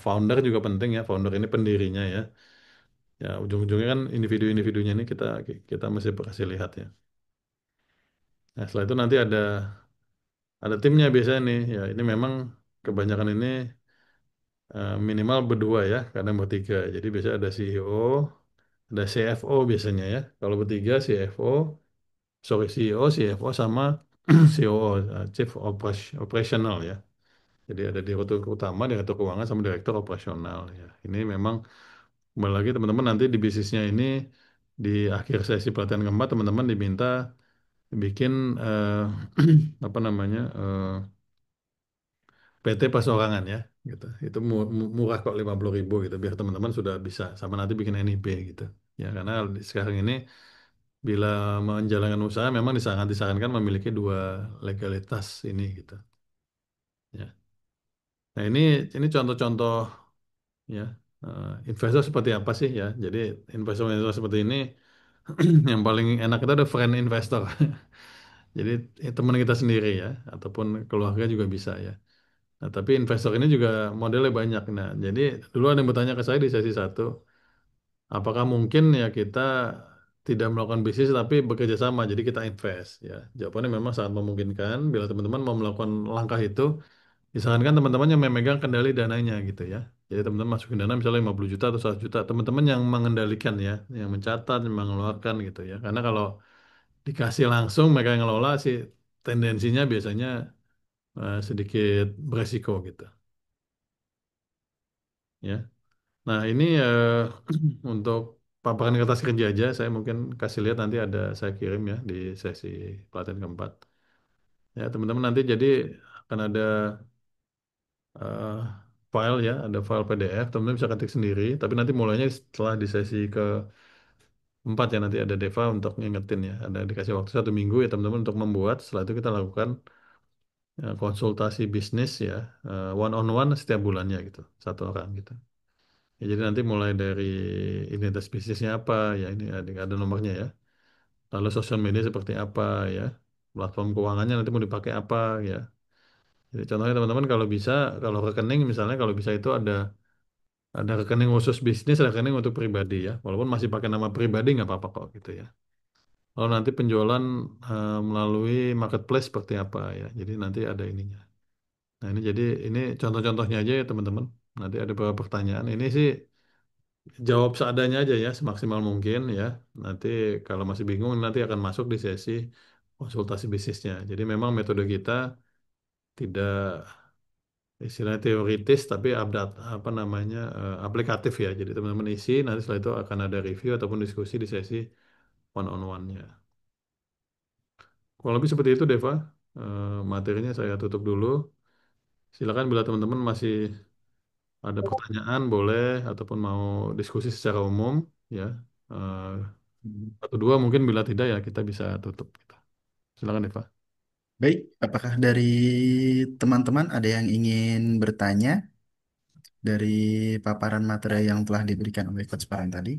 founder juga penting ya, founder ini pendirinya ya, ya ujung-ujungnya kan individu-individunya ini kita kita mesti kasih lihat ya. Nah setelah itu nanti ada timnya biasanya nih, ya ini memang kebanyakan ini minimal berdua ya, kadang bertiga. Jadi biasanya ada CEO, ada CFO biasanya ya. Kalau bertiga CFO, sorry CEO, CFO sama COO, Chief Operational ya. Jadi ada direktur utama, direktur keuangan sama direktur operasional ya. Ini memang kembali lagi teman-teman nanti di bisnisnya ini di akhir sesi pelatihan keempat teman-teman diminta bikin apa namanya PT perorangan ya gitu. Itu murah kok 50.000 gitu biar teman-teman sudah bisa sama nanti bikin NIB gitu. Ya karena sekarang ini bila menjalankan usaha memang sangat disarankan memiliki dua legalitas ini gitu. Ya. Nah ini contoh-contoh ya investor seperti apa sih ya. Jadi investor-investor seperti ini yang paling enak itu ada friend investor. Jadi teman kita sendiri ya ataupun keluarga juga bisa ya. Nah, tapi investor ini juga modelnya banyak. Nah, jadi dulu ada yang bertanya ke saya di sesi satu, apakah mungkin ya kita tidak melakukan bisnis tapi bekerja sama, jadi kita invest ya. Jawabannya memang sangat memungkinkan. Bila teman-teman mau melakukan langkah itu, disarankan teman-teman yang memegang kendali dananya gitu ya. Jadi teman-teman masukin dana misalnya 50 juta atau 100 juta, teman-teman yang mengendalikan ya, yang mencatat, yang mengeluarkan gitu ya. Karena kalau dikasih langsung mereka yang ngelola sih tendensinya biasanya sedikit beresiko gitu ya. Nah, ini untuk paparan kertas kerja aja, saya mungkin kasih lihat nanti ada saya kirim ya di sesi pelatihan keempat. Ya, teman-teman nanti jadi akan ada eh, file ya, ada file PDF, teman-teman bisa ketik sendiri, tapi nanti mulainya setelah di sesi keempat ya, nanti ada Deva untuk ngingetin ya, ada dikasih waktu 1 minggu ya teman-teman untuk membuat, setelah itu kita lakukan konsultasi bisnis ya, one on one setiap bulannya gitu, satu orang gitu. Ya, jadi nanti mulai dari identitas bisnisnya apa ya ini ada nomornya ya. Lalu sosial media seperti apa ya. Platform keuangannya nanti mau dipakai apa ya. Jadi contohnya teman-teman kalau bisa kalau rekening misalnya kalau bisa itu ada rekening khusus bisnis, ada rekening untuk pribadi ya. Walaupun masih pakai nama pribadi nggak apa-apa kok gitu ya. Lalu nanti penjualan melalui marketplace seperti apa ya. Jadi nanti ada ininya. Nah ini jadi ini contoh-contohnya aja ya teman-teman. Nanti ada beberapa pertanyaan. Ini sih jawab seadanya aja ya, semaksimal mungkin ya. Nanti kalau masih bingung, nanti akan masuk di sesi konsultasi bisnisnya. Jadi memang metode kita tidak istilahnya teoritis, tapi apa namanya aplikatif ya. Jadi teman-teman isi, nanti setelah itu akan ada review ataupun diskusi di sesi one on one-nya. Kurang lebih seperti itu, Deva. Materinya saya tutup dulu. Silakan bila teman-teman masih ada pertanyaan, boleh ataupun mau diskusi secara umum, ya. Eh, Satu dua mungkin bila tidak ya kita bisa tutup gitu. Silakan Eva. Baik, apakah dari teman-teman ada yang ingin bertanya? dari paparan materi yang telah diberikan oleh Coach Farhan tadi.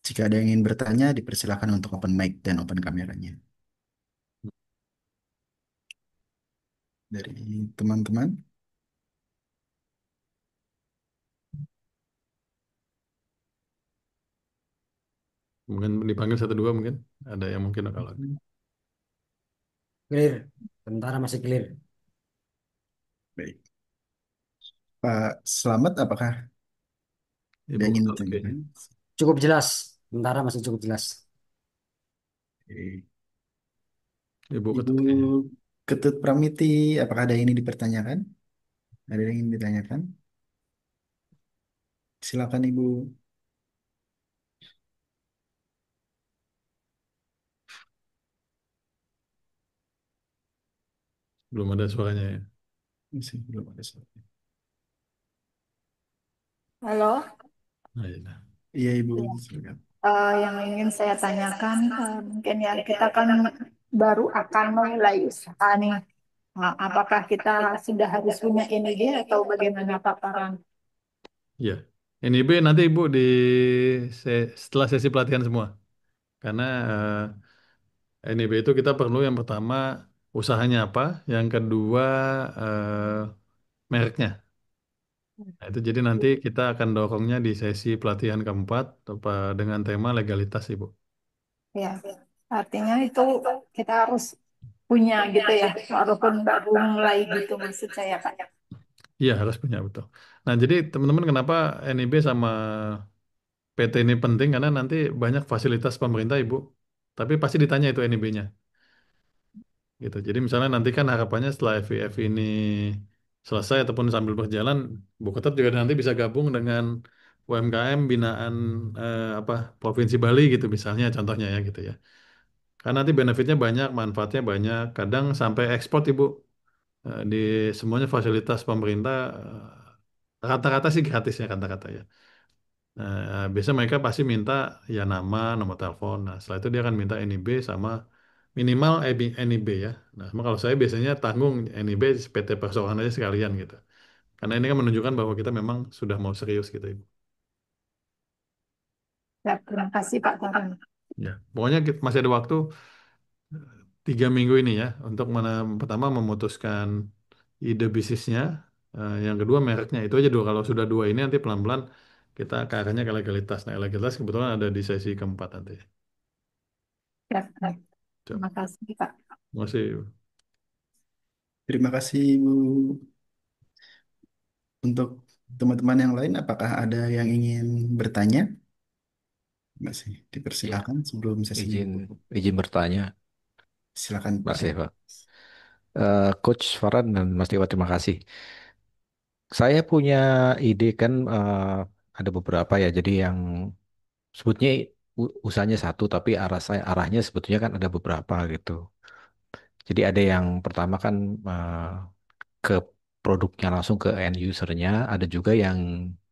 Jika ada yang ingin bertanya, dipersilakan untuk open mic dan open kameranya. Dari teman-teman, Mungkin dipanggil satu dua mungkin. Ada yang mungkin kalau Clear. Sementara masih clear. baik. Pak Slamet, apakah ada Ibu yang ingin Ketua kayaknya. ditanyakan? Cukup jelas. Sementara masih cukup jelas. Oke. Ibu Ibu Ketut kayaknya. Ketut Pramiti, apakah ada yang ingin dipertanyakan? Ada yang ingin ditanyakan? Silakan Ibu. Belum ada suaranya ya. Masih belum ada suara. Halo. Nah, iya. Iya Ibu, Ya. silakan. Yang ingin saya tanyakan, mungkin ya kita kan baru akan memulai usaha nih. Apakah kita sudah harus punya inidia atau bagaimana Pak Farhan? Iya. NIB nanti Ibu setelah sesi pelatihan semua. Karena NIB itu kita perlu yang pertama usahanya apa, yang kedua mereknya. Nah, itu jadi nanti kita akan dorongnya di sesi pelatihan keempat dengan tema legalitas, Ibu. Ya, artinya itu kita harus punya gitu ya, walaupun baru mulai gitu maksud saya Pak. Iya, harus punya betul. Nah, jadi teman-teman kenapa NIB sama PT ini penting karena nanti banyak fasilitas pemerintah, Ibu. Tapi pasti ditanya itu NIB-nya, gitu. Jadi misalnya nanti kan harapannya setelah FIF ini selesai ataupun sambil berjalan, Bu Ketut juga nanti bisa gabung dengan UMKM binaan apa Provinsi Bali gitu misalnya contohnya ya gitu ya. Karena nanti benefitnya banyak, manfaatnya banyak, kadang sampai ekspor Ibu. Di semuanya fasilitas pemerintah rata-rata sih gratis ya rata-rata ya. Biasanya mereka pasti minta ya nama, nomor telepon. Nah, setelah itu dia akan minta NIB sama minimal NIB ya. Nah, sama kalau saya biasanya tanggung NIB PT perseorangan aja sekalian gitu. Karena ini kan menunjukkan bahwa kita memang sudah mau serius gitu, Ibu. Ya, terima kasih Pak Farhan. Ya, pokoknya masih ada waktu 3 minggu ini ya untuk pertama memutuskan ide bisnisnya, yang kedua mereknya itu aja dulu. Kalau sudah dua ini nanti pelan-pelan kita ke arahnya ke legalitas. Nah, legalitas kebetulan ada di sesi keempat nanti. Ya, Coba. terima kasih Pak. Masih Terima kasih Ibu. Untuk teman-teman yang lain, apakah ada yang ingin bertanya? Masih Ya, dipersilakan sebelum sesi izin ditutup. izin bertanya, Silakan Pak Mas Edi. Eva. Coach Farhan dan Mas Dewa, terima kasih. Saya punya ide kan, ada beberapa ya. Jadi yang sebutnya usahanya satu, tapi arahnya sebetulnya kan ada beberapa gitu. Jadi ada yang pertama kan ke produknya langsung ke end usernya, ada juga yang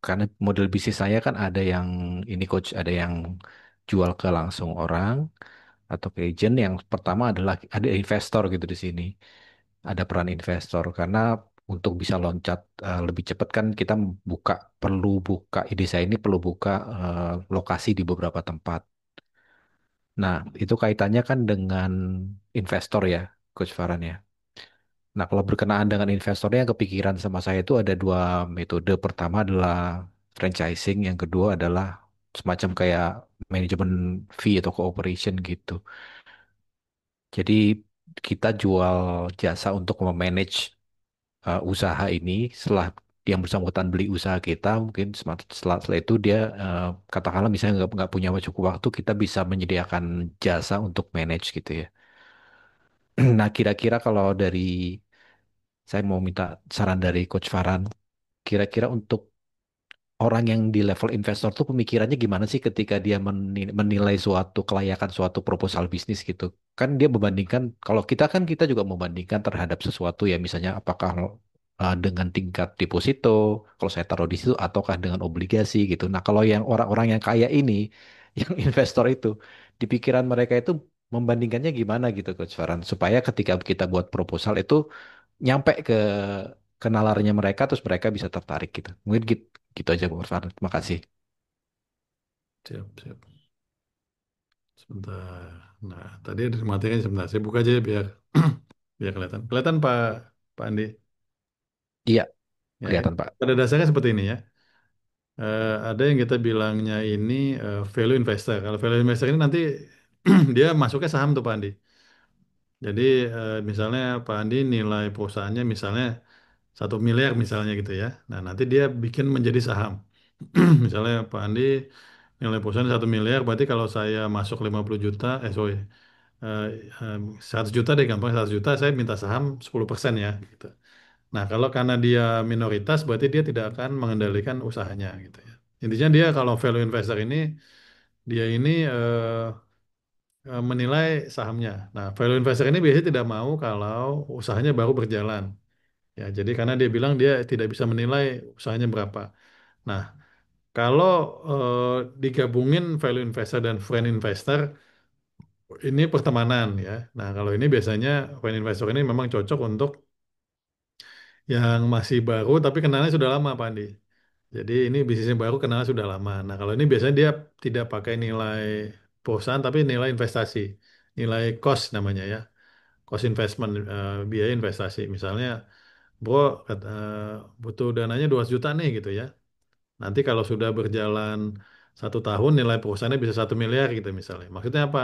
karena model bisnis saya kan ada yang ini coach, ada yang jual ke langsung orang atau ke agent. Yang pertama adalah ada investor gitu di sini. Ada peran investor karena untuk bisa loncat lebih cepat kan kita perlu buka ide saya ini perlu buka lokasi di beberapa tempat. Nah, itu kaitannya kan dengan investor ya, Coach Farhan ya. Nah, kalau berkenaan dengan investornya, yang kepikiran sama saya itu ada dua metode. Pertama adalah franchising, yang kedua adalah semacam kayak manajemen fee atau cooperation gitu. Jadi kita jual jasa untuk memanage usaha ini. Setelah yang bersangkutan beli usaha kita, mungkin setelah itu dia katakanlah misalnya nggak punya cukup waktu, kita bisa menyediakan jasa untuk manage gitu ya. Nah, kira-kira kalau dari saya mau minta saran dari Coach Farhan, kira-kira untuk orang yang di level investor tuh pemikirannya gimana sih ketika dia menilai suatu kelayakan suatu proposal bisnis gitu. Kan dia membandingkan, kalau kita kan kita juga membandingkan terhadap sesuatu ya, misalnya apakah dengan tingkat deposito, kalau saya taruh di situ, ataukah dengan obligasi gitu. Nah, kalau yang orang-orang yang kaya ini, yang investor itu, di pikiran mereka itu membandingkannya gimana gitu Coach Farhan, supaya ketika kita buat proposal itu nyampe ke kenalarnya mereka, terus mereka bisa tertarik gitu. Mungkin gitu, gitu aja Bu Farhan. Terima kasih. Siap, siap. Sebentar. Nah, tadi ada materi sebentar. Saya buka aja ya biar biar kelihatan. Kelihatan Pak Andi. Iya, Ya, ini kelihatan Pak. pada dasarnya seperti ini ya. Ada yang kita bilangnya ini value investor. Kalau value investor ini nanti dia masuknya saham tuh Pak Andi. Jadi misalnya Pak Andi nilai perusahaannya misalnya 1 miliar misalnya gitu ya. Nah nanti dia bikin menjadi saham. Misalnya Pak Andi nilai perusahaan 1 miliar, berarti kalau saya masuk 50 juta, eh, eh, 100 juta deh gampang 100 juta, saya minta saham 10% ya gitu. Nah kalau karena dia minoritas, berarti dia tidak akan mengendalikan usahanya gitu ya. Intinya dia kalau value investor ini, dia ini menilai sahamnya. Nah value investor ini biasanya tidak mau kalau usahanya baru berjalan. Ya, jadi karena dia bilang dia tidak bisa menilai usahanya berapa. Nah, kalau digabungin value investor dan friend investor, ini pertemanan ya. Nah, kalau ini biasanya friend investor ini memang cocok untuk yang masih baru tapi kenalnya sudah lama, Pak Andi. Jadi ini bisnisnya baru kenalnya sudah lama. Nah, kalau ini biasanya dia tidak pakai nilai perusahaan tapi nilai investasi, nilai cost namanya ya, cost investment, biaya investasi. Misalnya, bro, butuh dananya 200 juta nih gitu ya. Nanti kalau sudah berjalan 1 tahun nilai perusahaannya bisa 1 miliar gitu misalnya. Maksudnya apa?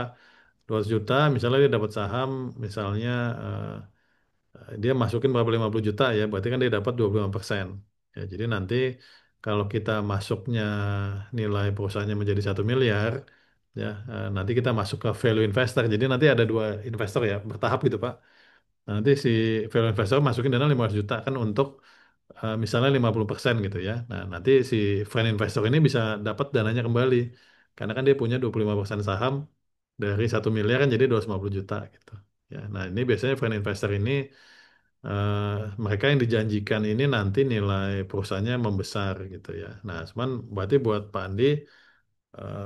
200 juta misalnya dia dapat saham misalnya dia masukin berapa 50 juta ya berarti kan dia dapat 25%. Ya, jadi nanti kalau kita masuknya nilai perusahaannya menjadi 1 miliar ya nanti kita masuk ke value investor. Jadi nanti ada dua investor ya bertahap gitu Pak. Nah, nanti si value investor masukin dana 500 juta kan untuk misalnya 50% gitu ya. Nah, nanti si friend investor ini bisa dapat dananya kembali. Karena kan dia punya 25% saham dari 1 miliar kan jadi 250 juta gitu. Ya, nah ini biasanya friend investor ini eh, mereka yang dijanjikan ini nanti nilai perusahaannya membesar gitu ya. Nah, cuman berarti buat Pak Andi eh,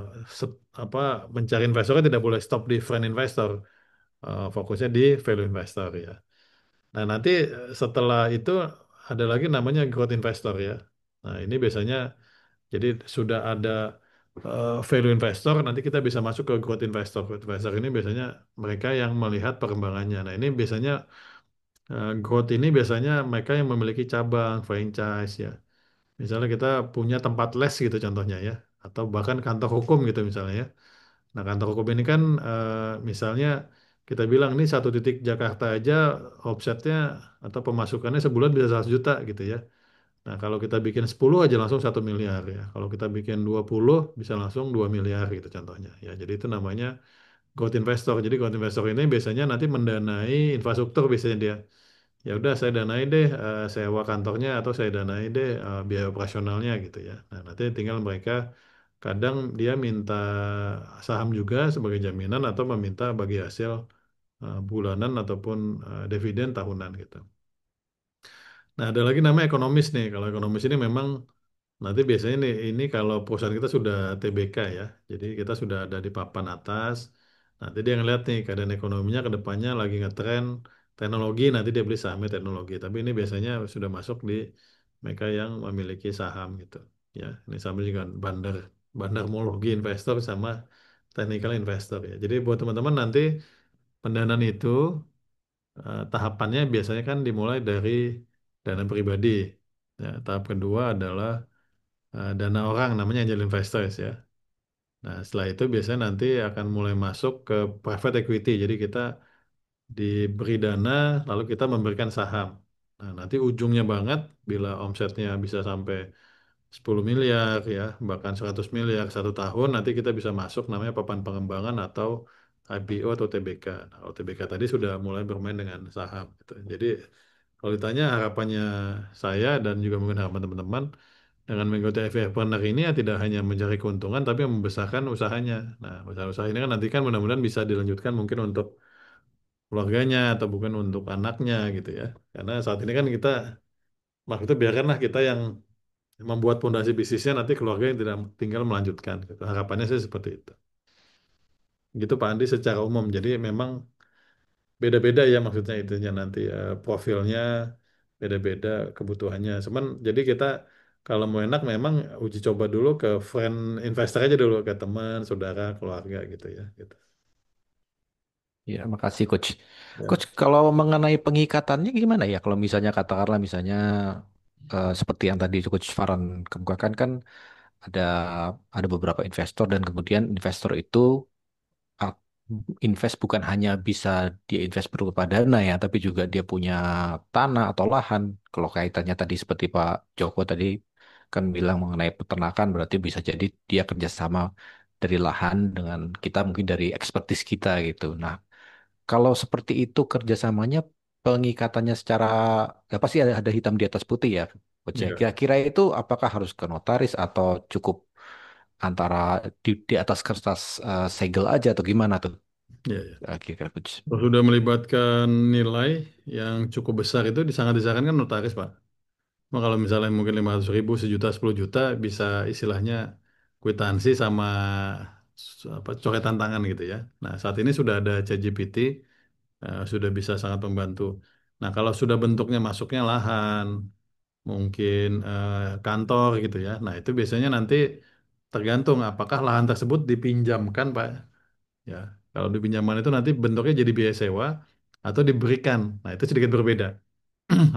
apa mencari investornya tidak boleh stop di friend investor. Fokusnya di value investor ya. Nah, nanti setelah itu ada lagi namanya growth investor ya. Nah, ini biasanya jadi sudah ada value investor, nanti kita bisa masuk ke growth investor. Growth investor ini biasanya mereka yang melihat perkembangannya. Nah, ini biasanya growth ini biasanya mereka yang memiliki cabang, franchise ya. Misalnya kita punya tempat les gitu contohnya ya, atau bahkan kantor hukum gitu misalnya ya. Nah, kantor hukum ini kan misalnya kita bilang ini 1 titik Jakarta aja omsetnya atau pemasukannya sebulan bisa 100 juta gitu ya. Nah, kalau kita bikin 10 aja langsung 1 miliar ya. Kalau kita bikin 20 bisa langsung 2 miliar gitu contohnya. Ya, jadi itu namanya growth investor. Jadi growth investor ini biasanya nanti mendanai infrastruktur biasanya dia. Ya udah saya danai deh sewa kantornya atau saya danai deh biaya operasionalnya gitu ya. Nah, nanti tinggal mereka kadang dia minta saham juga sebagai jaminan atau meminta bagi hasil bulanan ataupun dividen tahunan gitu. Nah, ada lagi namanya ekonomis nih. Kalau ekonomis ini memang nanti biasanya ini kalau perusahaan kita sudah TBK ya. Jadi kita sudah ada di papan atas. Nanti dia ngeliat nih keadaan ekonominya ke depannya lagi ngetren teknologi, nanti dia beli sahamnya teknologi. Tapi ini biasanya sudah masuk di mereka yang memiliki saham gitu. Ya, ini sama juga bandarmologi investor sama technical investor ya. Jadi buat teman-teman nanti pendanaan itu tahapannya biasanya kan dimulai dari dana pribadi. Ya, tahap kedua adalah dana orang namanya angel investors ya. Nah, setelah itu biasanya nanti akan mulai masuk ke private equity. Jadi kita diberi dana lalu kita memberikan saham. Nah, nanti ujungnya banget bila omsetnya bisa sampai 10 miliar ya, bahkan 100 miliar 1 tahun nanti kita bisa masuk namanya papan pengembangan atau IPO atau TBK. Nah, kalau TBK tadi sudah mulai bermain dengan saham gitu. Jadi kalau ditanya harapannya saya dan juga mungkin harapan teman-teman dengan mengikuti FIF Partner ini ya tidak hanya mencari keuntungan tapi membesarkan usahanya. Nah, usaha-usaha ini kan nanti kan mudah-mudahan bisa dilanjutkan mungkin untuk keluarganya atau bukan untuk anaknya gitu ya. Karena saat ini kan kita maksudnya biarkanlah kita yang membuat fondasi bisnisnya nanti keluarga yang tidak tinggal melanjutkan. Gitu. Harapannya sih seperti itu. Gitu Pak Andi secara umum. Jadi memang beda-beda ya maksudnya itunya nanti profilnya beda-beda kebutuhannya. Cuman jadi kita kalau mau enak memang uji coba dulu ke friend investor aja dulu, ke teman, saudara, keluarga gitu ya. Gitu. Ya, makasih Coach. Ya, Coach, kalau mengenai pengikatannya gimana ya? Kalau misalnya katakanlah misalnya seperti yang tadi Coach Farhan kemukakan kan ada ada beberapa investor dan kemudian investor itu uh, invest bukan hanya bisa dia invest berupa dana ya, tapi juga dia punya tanah atau lahan. Kalau kaitannya tadi seperti Pak Joko tadi kan bilang mengenai peternakan, berarti bisa jadi dia kerjasama dari lahan dengan kita mungkin dari ekspertis kita gitu. Nah, kalau seperti itu kerjasamanya pengikatannya secara ya pasti ada hitam di atas putih ya, Coach ya. iya, Kira-kira itu apakah harus ke notaris atau cukup antara di atas kertas segel aja atau gimana tuh? iya, iya. Kira-kira Coach. Kalau sudah melibatkan nilai yang cukup besar itu sangat disarankan notaris, Pak. Nah, kalau misalnya mungkin 500.000, sejuta, 10 juta bisa istilahnya kwitansi sama apa, coretan tangan gitu ya. Nah, saat ini sudah ada ChatGPT, sudah bisa sangat membantu. Nah, kalau sudah bentuknya masuknya lahan, mungkin kantor gitu ya. Nah, itu biasanya nanti tergantung apakah lahan tersebut dipinjamkan, Pak. Ya, kalau dipinjaman itu nanti bentuknya jadi biaya sewa atau diberikan. Nah, itu sedikit berbeda.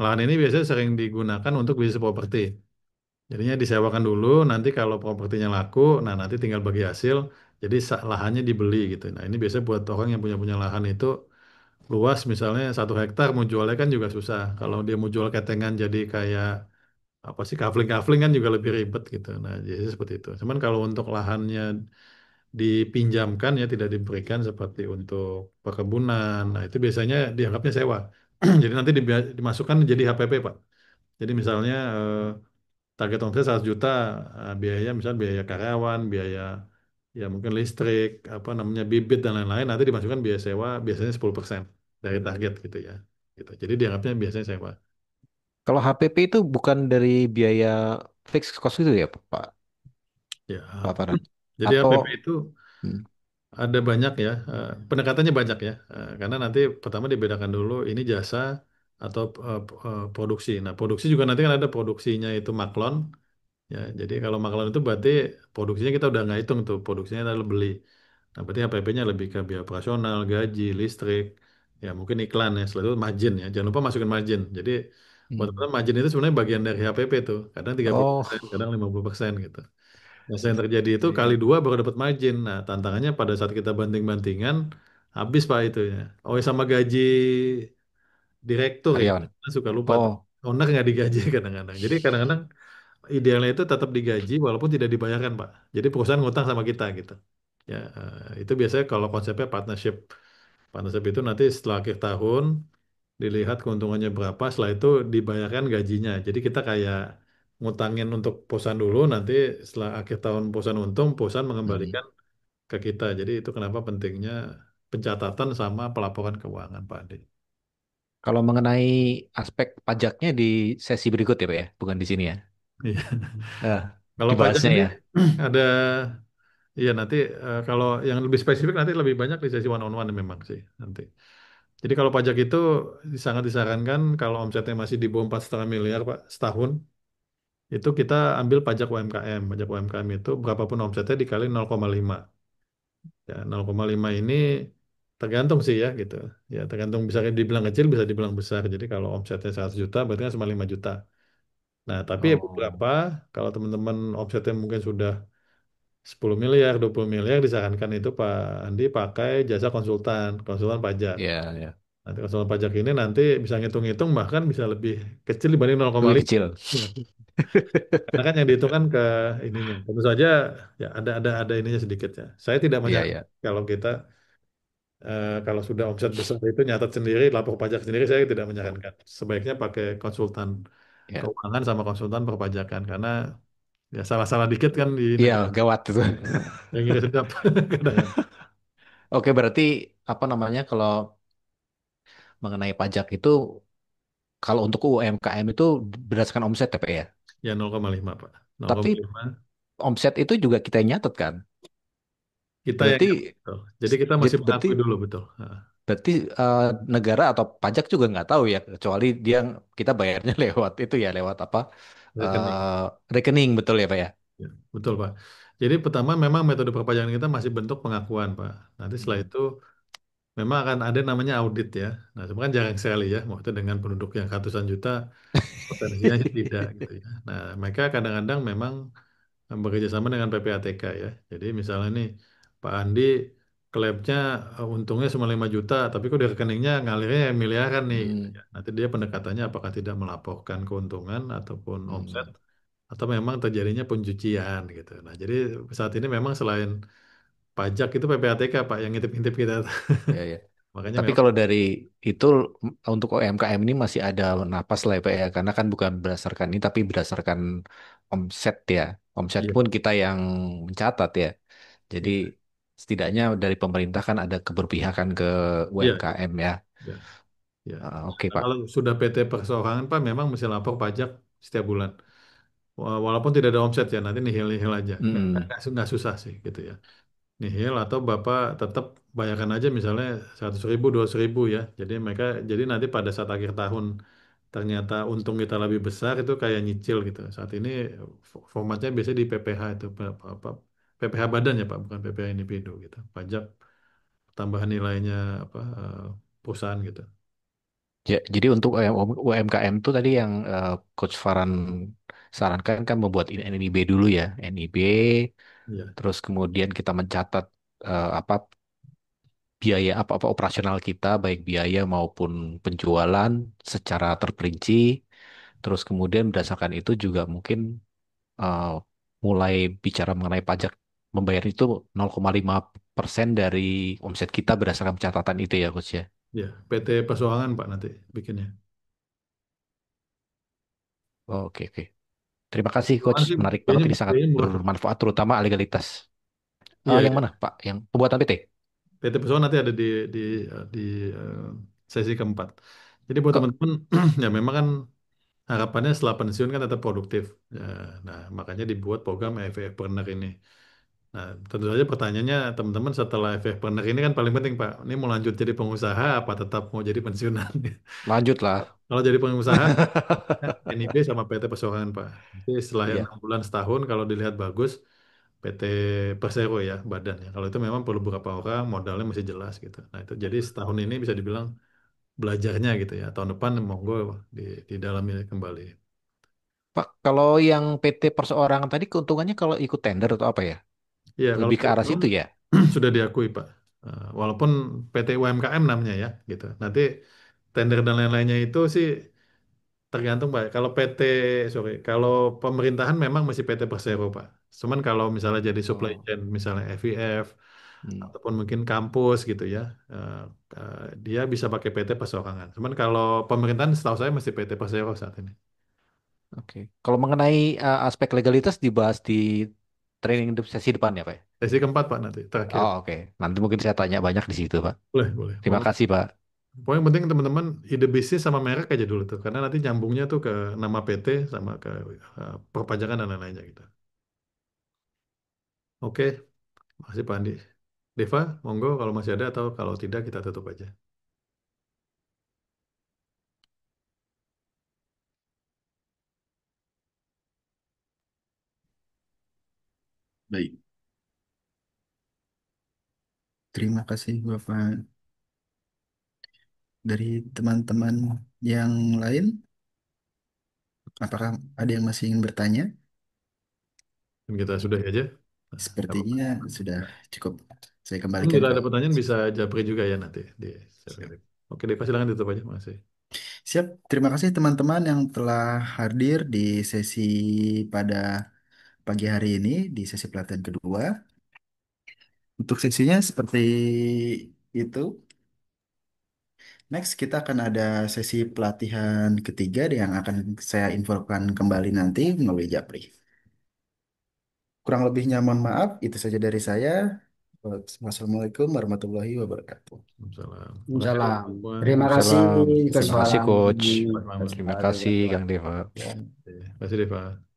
Lahan ini biasanya sering digunakan untuk bisnis properti. Jadinya disewakan dulu, nanti kalau propertinya laku, nah nanti tinggal bagi hasil. Jadi lahannya dibeli gitu. Nah, ini biasanya buat orang yang punya lahan itu luas, misalnya 1 hektar mau jualnya kan juga susah. Kalau dia mau jual ketengan jadi kayak apa sih, kafling-kafling kan juga lebih ribet gitu. Nah, jadi seperti itu. Cuman kalau untuk lahannya dipinjamkan ya, tidak diberikan seperti untuk perkebunan, nah itu biasanya dianggapnya sewa. Jadi nanti dimasukkan jadi HPP, Pak. Jadi misalnya target omset 100 juta, biaya misalnya biaya karyawan, biaya ya mungkin listrik, apa namanya, bibit dan lain-lain, nanti dimasukkan biaya sewa biasanya 10% dari target gitu ya. Gitu. Jadi dianggapnya biasanya sewa. Kalau HPP itu bukan dari biaya fixed cost itu ya, Pak Ya. Pak Farhan? Jadi Atau HPP itu hmm, ada banyak ya, pendekatannya banyak ya, karena nanti pertama dibedakan dulu ini jasa atau produksi. Nah, produksi juga nanti kan ada produksinya itu maklon, ya. Jadi kalau maklon itu berarti produksinya kita udah nggak hitung tuh, produksinya adalah beli. Nah, berarti HPP-nya lebih ke biaya operasional, gaji, listrik, ya mungkin iklan ya, setelah itu margin ya. Jangan lupa masukin margin. Jadi buat hmm. teman margin itu sebenarnya bagian dari HPP tuh, kadang 30%, Oh, kadang 50% gitu. Nah, yang terjadi itu kali iya. 2 baru dapat margin. Nah, tantangannya pada saat kita banting-bantingan, habis Pak itu ya. Oh, ya sama gaji direktur ya. Karyawan. Kita suka lupa tuh. Oh, Owner nggak digaji kadang-kadang. Jadi kadang-kadang idealnya itu tetap digaji walaupun tidak dibayarkan, Pak. Jadi perusahaan ngutang sama kita gitu. Ya, itu biasanya kalau konsepnya partnership. Partnership itu nanti setelah akhir tahun dilihat keuntungannya berapa, setelah itu dibayarkan gajinya. Jadi kita kayak ngutangin untuk perusahaan dulu, nanti setelah akhir tahun perusahaan untung, perusahaan hmm. mengembalikan ke kita. Jadi itu kenapa pentingnya pencatatan sama pelaporan keuangan, Pak Ade. Kalau mengenai aspek pajaknya di sesi berikut ya, Pak ya, bukan di sini ya. Iya. Eh, Kalau pajak dibahasnya ini ya. ada, iya nanti kalau yang lebih spesifik nanti lebih banyak di sesi one on one memang sih nanti. Jadi kalau pajak itu sangat disarankan kalau omsetnya masih di bawah 4,5 miliar Pak setahun, itu kita ambil pajak UMKM. Pajak UMKM itu berapapun omsetnya dikali 0,5. Ya, 0,5 ini tergantung sih ya gitu. Ya tergantung, bisa dibilang kecil, bisa dibilang besar. Jadi kalau omsetnya 100 juta berarti kan cuma 5 juta. Nah, tapi ya Oh, beberapa kalau teman-teman omsetnya mungkin sudah 10 miliar, 20 miliar, disarankan itu Pak Andi pakai jasa konsultan, konsultan pajak. ya, ya. Nanti konsultan pajak ini nanti bisa ngitung-ngitung bahkan bisa lebih kecil dibanding Lebih 0,5. kecil. Ya. Karena kan yang dihitung kan ke ininya. Tentu saja ya ada ininya sedikit ya. Saya tidak Iya, menyarankan iya. kalau kita kalau sudah omset besar itu nyatat sendiri, lapor pajak sendiri, saya tidak menyarankan. Sebaiknya pakai konsultan Ya. keuangan sama konsultan perpajakan karena ya salah-salah dikit kan di Iya, negara gawat itu. yang ngiris sedap kadang. Oke, berarti apa namanya kalau mengenai pajak itu kalau untuk UMKM itu berdasarkan omset ya, Pak ya. Ya 0,5 Pak. Tapi 0,5 omset itu juga kita nyatet kan. kita yang Berarti betul. Jadi kita masih berarti mengakui dulu betul. Nah, berarti eh, negara atau pajak juga nggak tahu ya, kecuali dia kita bayarnya lewat itu ya, lewat apa rekening. rekening, betul ya Pak ya? Ya, betul, Pak. Jadi pertama memang metode perpajakan kita masih bentuk pengakuan, Pak. Nanti setelah Hmm. itu memang akan ada namanya audit ya. Nah, sebenarnya jarang sekali ya, maksudnya dengan penduduk yang ratusan juta potensinya tidak gitu ya. Nah, mereka kadang-kadang memang bekerja sama dengan PPATK ya. Jadi misalnya nih Pak Andi klaimnya untungnya cuma 5 juta, tapi kok di rekeningnya ngalirnya miliaran nih gitu Hmm. ya. Nanti dia pendekatannya apakah tidak melaporkan keuntungan ataupun omset Hmm. atau memang terjadinya pencucian gitu. Nah, jadi saat ini memang selain pajak itu PPATK Pak yang ngintip-ngintip kita. Ya, ya. Makanya Tapi memang kalau dari itu untuk UMKM ini masih ada napas lah ya Pak ya, karena kan bukan berdasarkan ini tapi berdasarkan omset ya. Omset iya, pun kita yang mencatat ya. Jadi iya, setidaknya dari pemerintah kan ada keberpihakan ke iya, iya, UMKM ya. iya, iya. Oke Nah, Pak. kalau sudah PT perseorangan Pak memang mesti lapor pajak setiap bulan. Walaupun tidak ada omset ya, nanti nihil-nihil aja. Hmm. Nggak susah sih gitu ya. Nihil atau Bapak tetap bayarkan aja misalnya 100.000, 200.000 ya. Jadi nanti pada saat akhir tahun ternyata untung kita lebih besar itu kayak nyicil gitu. Saat ini formatnya biasanya di PPH itu apa, PPH badan ya Pak, bukan PPH individu gitu. Pajak tambahan nilainya apa perusahaan gitu. Ya, jadi untuk UMKM itu tadi yang Coach Farhan sarankan kan membuat NIB dulu ya, NIB, Iya, terus kemudian kita mencatat apa biaya apa-apa operasional kita, baik biaya maupun penjualan secara terperinci, terus kemudian berdasarkan itu juga mungkin eh, mulai bicara mengenai pajak membayar itu 0,5% dari omset kita berdasarkan catatan itu ya, Coach ya. iya. PT Pesuangan Pak nanti bikinnya. Oke, oke. Terima kasih, Coach. Pesuangan sih Menarik banget kayaknya, ini, sangat kayaknya murah. bermanfaat, terutama legalitas. Iya, Yang iya. mana, Pak? Yang pembuatan PT? PT Pesuangan nanti ada di eh, sesi keempat. Jadi buat Kok teman-teman ya memang kan harapannya setelah pensiun kan tetap produktif. Ya, nah, makanya dibuat program FFpreneur ini. Nah, tentu saja pertanyaannya teman-teman setelah FFpreneur ini kan paling penting Pak. Ini mau lanjut jadi pengusaha apa tetap mau jadi pensiunan? lanjutlah? Kalau jadi pengusaha, NIB sama PT Perseorangan Pak. Nanti setelah yang Iya. 6 bulan setahun kalau dilihat bagus, PT Persero ya badannya. Kalau itu memang perlu beberapa orang, modalnya masih jelas gitu. Nah itu jadi setahun ini bisa dibilang belajarnya gitu ya. Tahun depan monggo didalami kembali. Pak, kalau yang PT perseorangan tadi keuntungannya kalau ikut tender atau apa ya? Iya kalau Lebih ke arah itu situ ya? sudah diakui Pak. Walaupun PT UMKM namanya ya gitu. Nanti tender dan lain-lainnya itu sih tergantung Pak. Kalau pemerintahan memang masih PT Persero Pak. Cuman kalau misalnya jadi supply Oh. chain, misalnya FIF Hmm. ataupun mungkin kampus gitu ya, eh, dia bisa pakai PT Perseorangan. Cuman kalau pemerintahan setahu saya masih PT Persero saat ini. Oke. Kalau mengenai aspek legalitas dibahas di training sesi depan ya, Pak? Sesi keempat Pak nanti terakhir. Oh, oke. Nanti mungkin saya tanya banyak di situ, Pak. Boleh, boleh. Terima kasih, Pak. Pokoknya yang penting teman-teman ide bisnis sama merek aja dulu tuh, karena nanti nyambungnya tuh ke nama PT sama ke perpajakan dan lain-lainnya gitu. Oke, makasih Pak Andi. Deva, monggo kalau masih ada atau kalau tidak kita tutup aja. Baik, terima kasih Bapak. Dari teman-teman yang lain, apakah ada yang masih ingin bertanya? Dan kita sudahi aja. Nah, kalau Sepertinya sudah cukup. Saya pun kembalikan bila ke. ada pertanyaan bisa japri juga ya nanti di Siap. Oke, Deva silakan tutup aja. Makasih. Siap. Terima kasih teman-teman yang telah hadir di sesi pada pagi hari ini, di sesi pelatihan kedua. Untuk sesinya seperti itu. Next, kita akan ada sesi pelatihan ketiga yang akan saya infokan kembali nanti melalui Japri. Kurang lebihnya mohon maaf, itu saja dari saya. Wassalamualaikum warahmatullahi wabarakatuh. Salam. Makasih Salam. semua. Terima kasih, Salam. Coach Terima kasih, Farhan. Coach. Selamat malam. Terima kasih, Kang Deva. Terima kasih Deva.